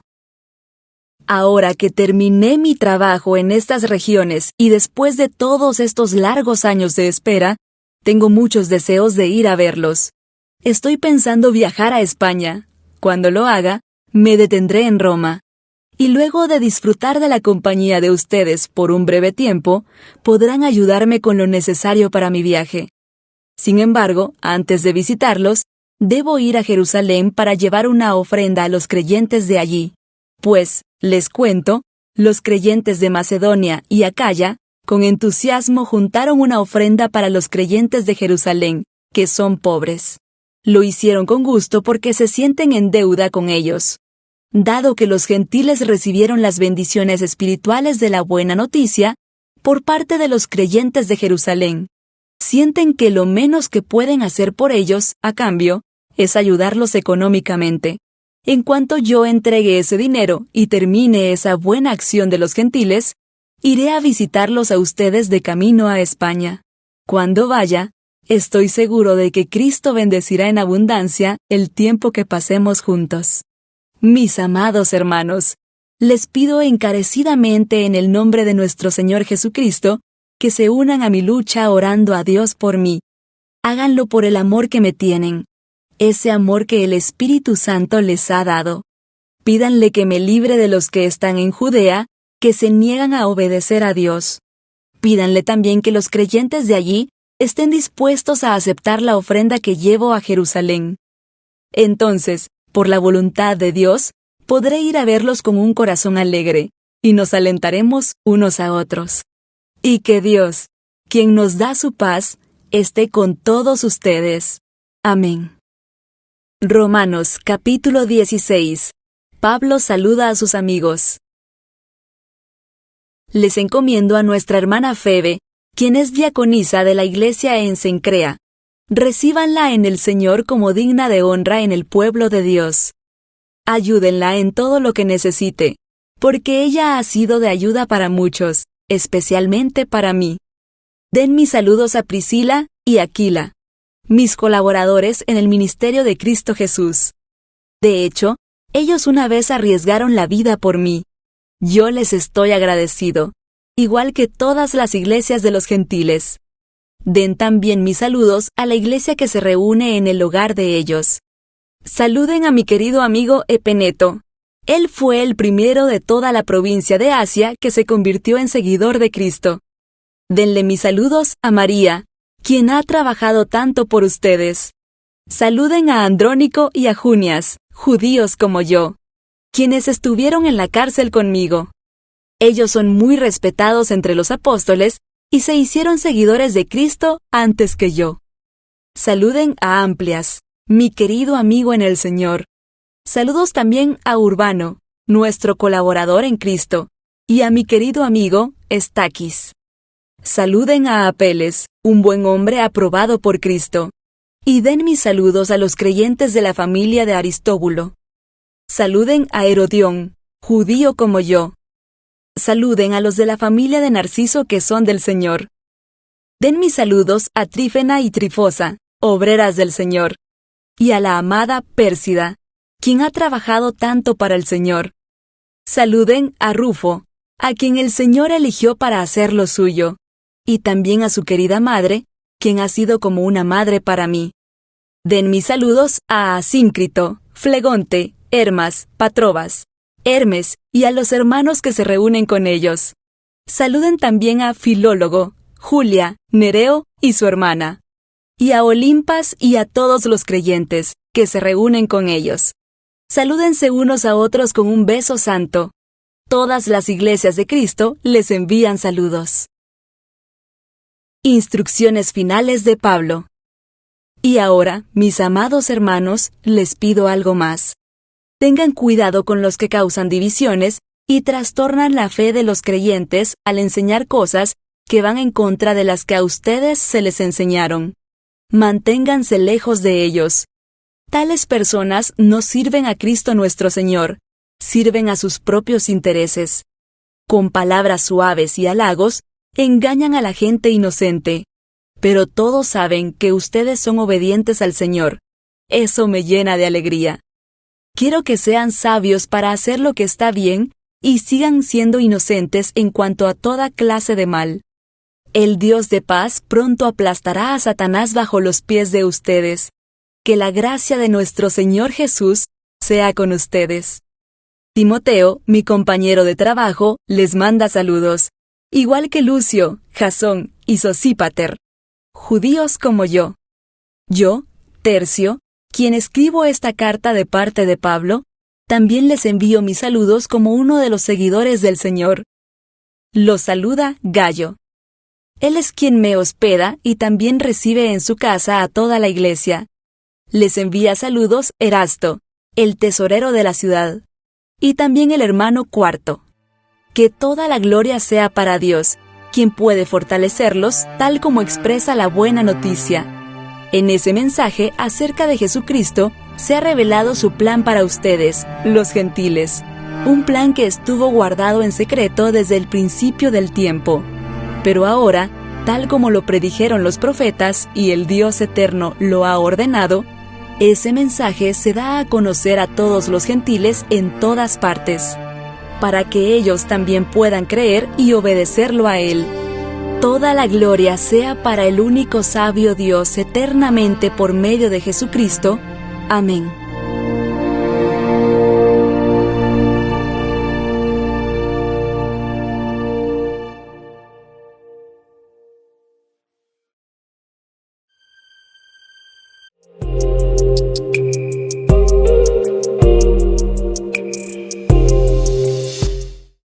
Ahora que terminé mi trabajo en estas regiones y después de todos estos largos años de espera, tengo muchos deseos de ir a verlos. Estoy pensando viajar a España. Cuando lo haga, me detendré en Roma. Y luego de disfrutar de la compañía de ustedes por un breve tiempo, podrán ayudarme con lo necesario para mi viaje. Sin embargo, antes de visitarlos, debo ir a Jerusalén para llevar una ofrenda a los creyentes de allí. Pues, les cuento, los creyentes de Macedonia y Acaya, con entusiasmo juntaron una ofrenda para los creyentes de Jerusalén, que son pobres. Lo hicieron con gusto porque se sienten en deuda con ellos. Dado que los gentiles recibieron las bendiciones espirituales de la buena noticia por parte de los creyentes de Jerusalén, sienten que lo menos que pueden hacer por ellos, a cambio, es ayudarlos económicamente. En cuanto yo entregue ese dinero y termine esa buena acción de los gentiles, iré a visitarlos a ustedes de camino a España. Cuando vaya, estoy seguro de que Cristo bendecirá en abundancia el tiempo que pasemos juntos. Mis amados hermanos, les pido encarecidamente en el nombre de nuestro Señor Jesucristo que se unan a mi lucha orando a Dios por mí. Háganlo por el amor que me tienen, ese amor que el Espíritu Santo les ha dado. Pídanle que me libre de los que están en Judea, que se niegan a obedecer a Dios. Pídanle también que los creyentes de allí estén dispuestos a aceptar la ofrenda que llevo a Jerusalén. Entonces, por la voluntad de Dios, podré ir a verlos con un corazón alegre, y nos alentaremos unos a otros. Y que Dios, quien nos da su paz, esté con todos ustedes. Amén. Romanos capítulo 16. Pablo saluda a sus amigos. Les encomiendo a nuestra hermana Febe, quien es diaconisa de la iglesia en Cencrea. Recíbanla en el Señor como digna de honra en el pueblo de Dios. Ayúdenla en todo lo que necesite, porque ella ha sido de ayuda para muchos, especialmente para mí. Den mis saludos a Priscila y Aquila, mis colaboradores en el ministerio de Cristo Jesús. De hecho, ellos una vez arriesgaron la vida por mí. Yo les estoy agradecido, igual que todas las iglesias de los gentiles. Den también mis saludos a la iglesia que se reúne en el hogar de ellos. Saluden a mi querido amigo Epeneto. Él fue el primero de toda la provincia de Asia que se convirtió en seguidor de Cristo. Denle mis saludos a María, quien ha trabajado tanto por ustedes. Saluden a Andrónico y a Junias, judíos como yo, quienes estuvieron en la cárcel conmigo. Ellos son muy respetados entre los apóstoles y se hicieron seguidores de Cristo antes que yo. Saluden a Amplias, mi querido amigo en el Señor. Saludos también a Urbano, nuestro colaborador en Cristo, y a mi querido amigo Estaquis. Saluden a Apeles, un buen hombre aprobado por Cristo. Y den mis saludos a los creyentes de la familia de Aristóbulo. Saluden a Herodión, judío como yo. Saluden a los de la familia de Narciso que son del Señor. Den mis saludos a Trífena y Trifosa, obreras del Señor. Y a la amada Pérsida, quien ha trabajado tanto para el Señor. Saluden a Rufo, a quien el Señor eligió para hacer lo suyo. Y también a su querida madre, quien ha sido como una madre para mí. Den mis saludos a Asíncrito, Flegonte, Hermas, Patrobas, Hermes y a los hermanos que se reúnen con ellos. Saluden también a Filólogo, Julia, Nereo y su hermana. Y a Olimpas y a todos los creyentes que se reúnen con ellos. Salúdense unos a otros con un beso santo. Todas las iglesias de Cristo les envían saludos. Instrucciones finales de Pablo. Y ahora, mis amados hermanos, les pido algo más. Tengan cuidado con los que causan divisiones y trastornan la fe de los creyentes al enseñar cosas que van en contra de las que a ustedes se les enseñaron. Manténganse lejos de ellos. Tales personas no sirven a Cristo nuestro Señor, sirven a sus propios intereses. Con palabras suaves y halagos, engañan a la gente inocente. Pero todos saben que ustedes son obedientes al Señor. Eso me llena de alegría. Quiero que sean sabios para hacer lo que está bien y sigan siendo inocentes en cuanto a toda clase de mal. El Dios de paz pronto aplastará a Satanás bajo los pies de ustedes. Que la gracia de nuestro Señor Jesús sea con ustedes. Timoteo, mi compañero de trabajo, les manda saludos, igual que Lucio, Jasón y Sosípater, judíos como yo. Yo, Tercio, quien escribo esta carta de parte de Pablo, también les envío mis saludos como uno de los seguidores del Señor. Los saluda Gayo. Él es quien me hospeda y también recibe en su casa a toda la iglesia. Les envía saludos Erasto, el tesorero de la ciudad, y también el hermano Cuarto. Que toda la gloria sea para Dios, quien puede fortalecerlos tal como expresa la buena noticia. En ese mensaje acerca de Jesucristo se ha revelado su plan para ustedes, los gentiles, un plan que estuvo guardado en secreto desde el principio del tiempo. Pero ahora, tal como lo predijeron los profetas y el Dios eterno lo ha ordenado, ese mensaje se da a conocer a todos los gentiles en todas partes, para que ellos también puedan creer y obedecerlo a Él. Toda la gloria sea para el único sabio Dios eternamente por medio de Jesucristo. Amén.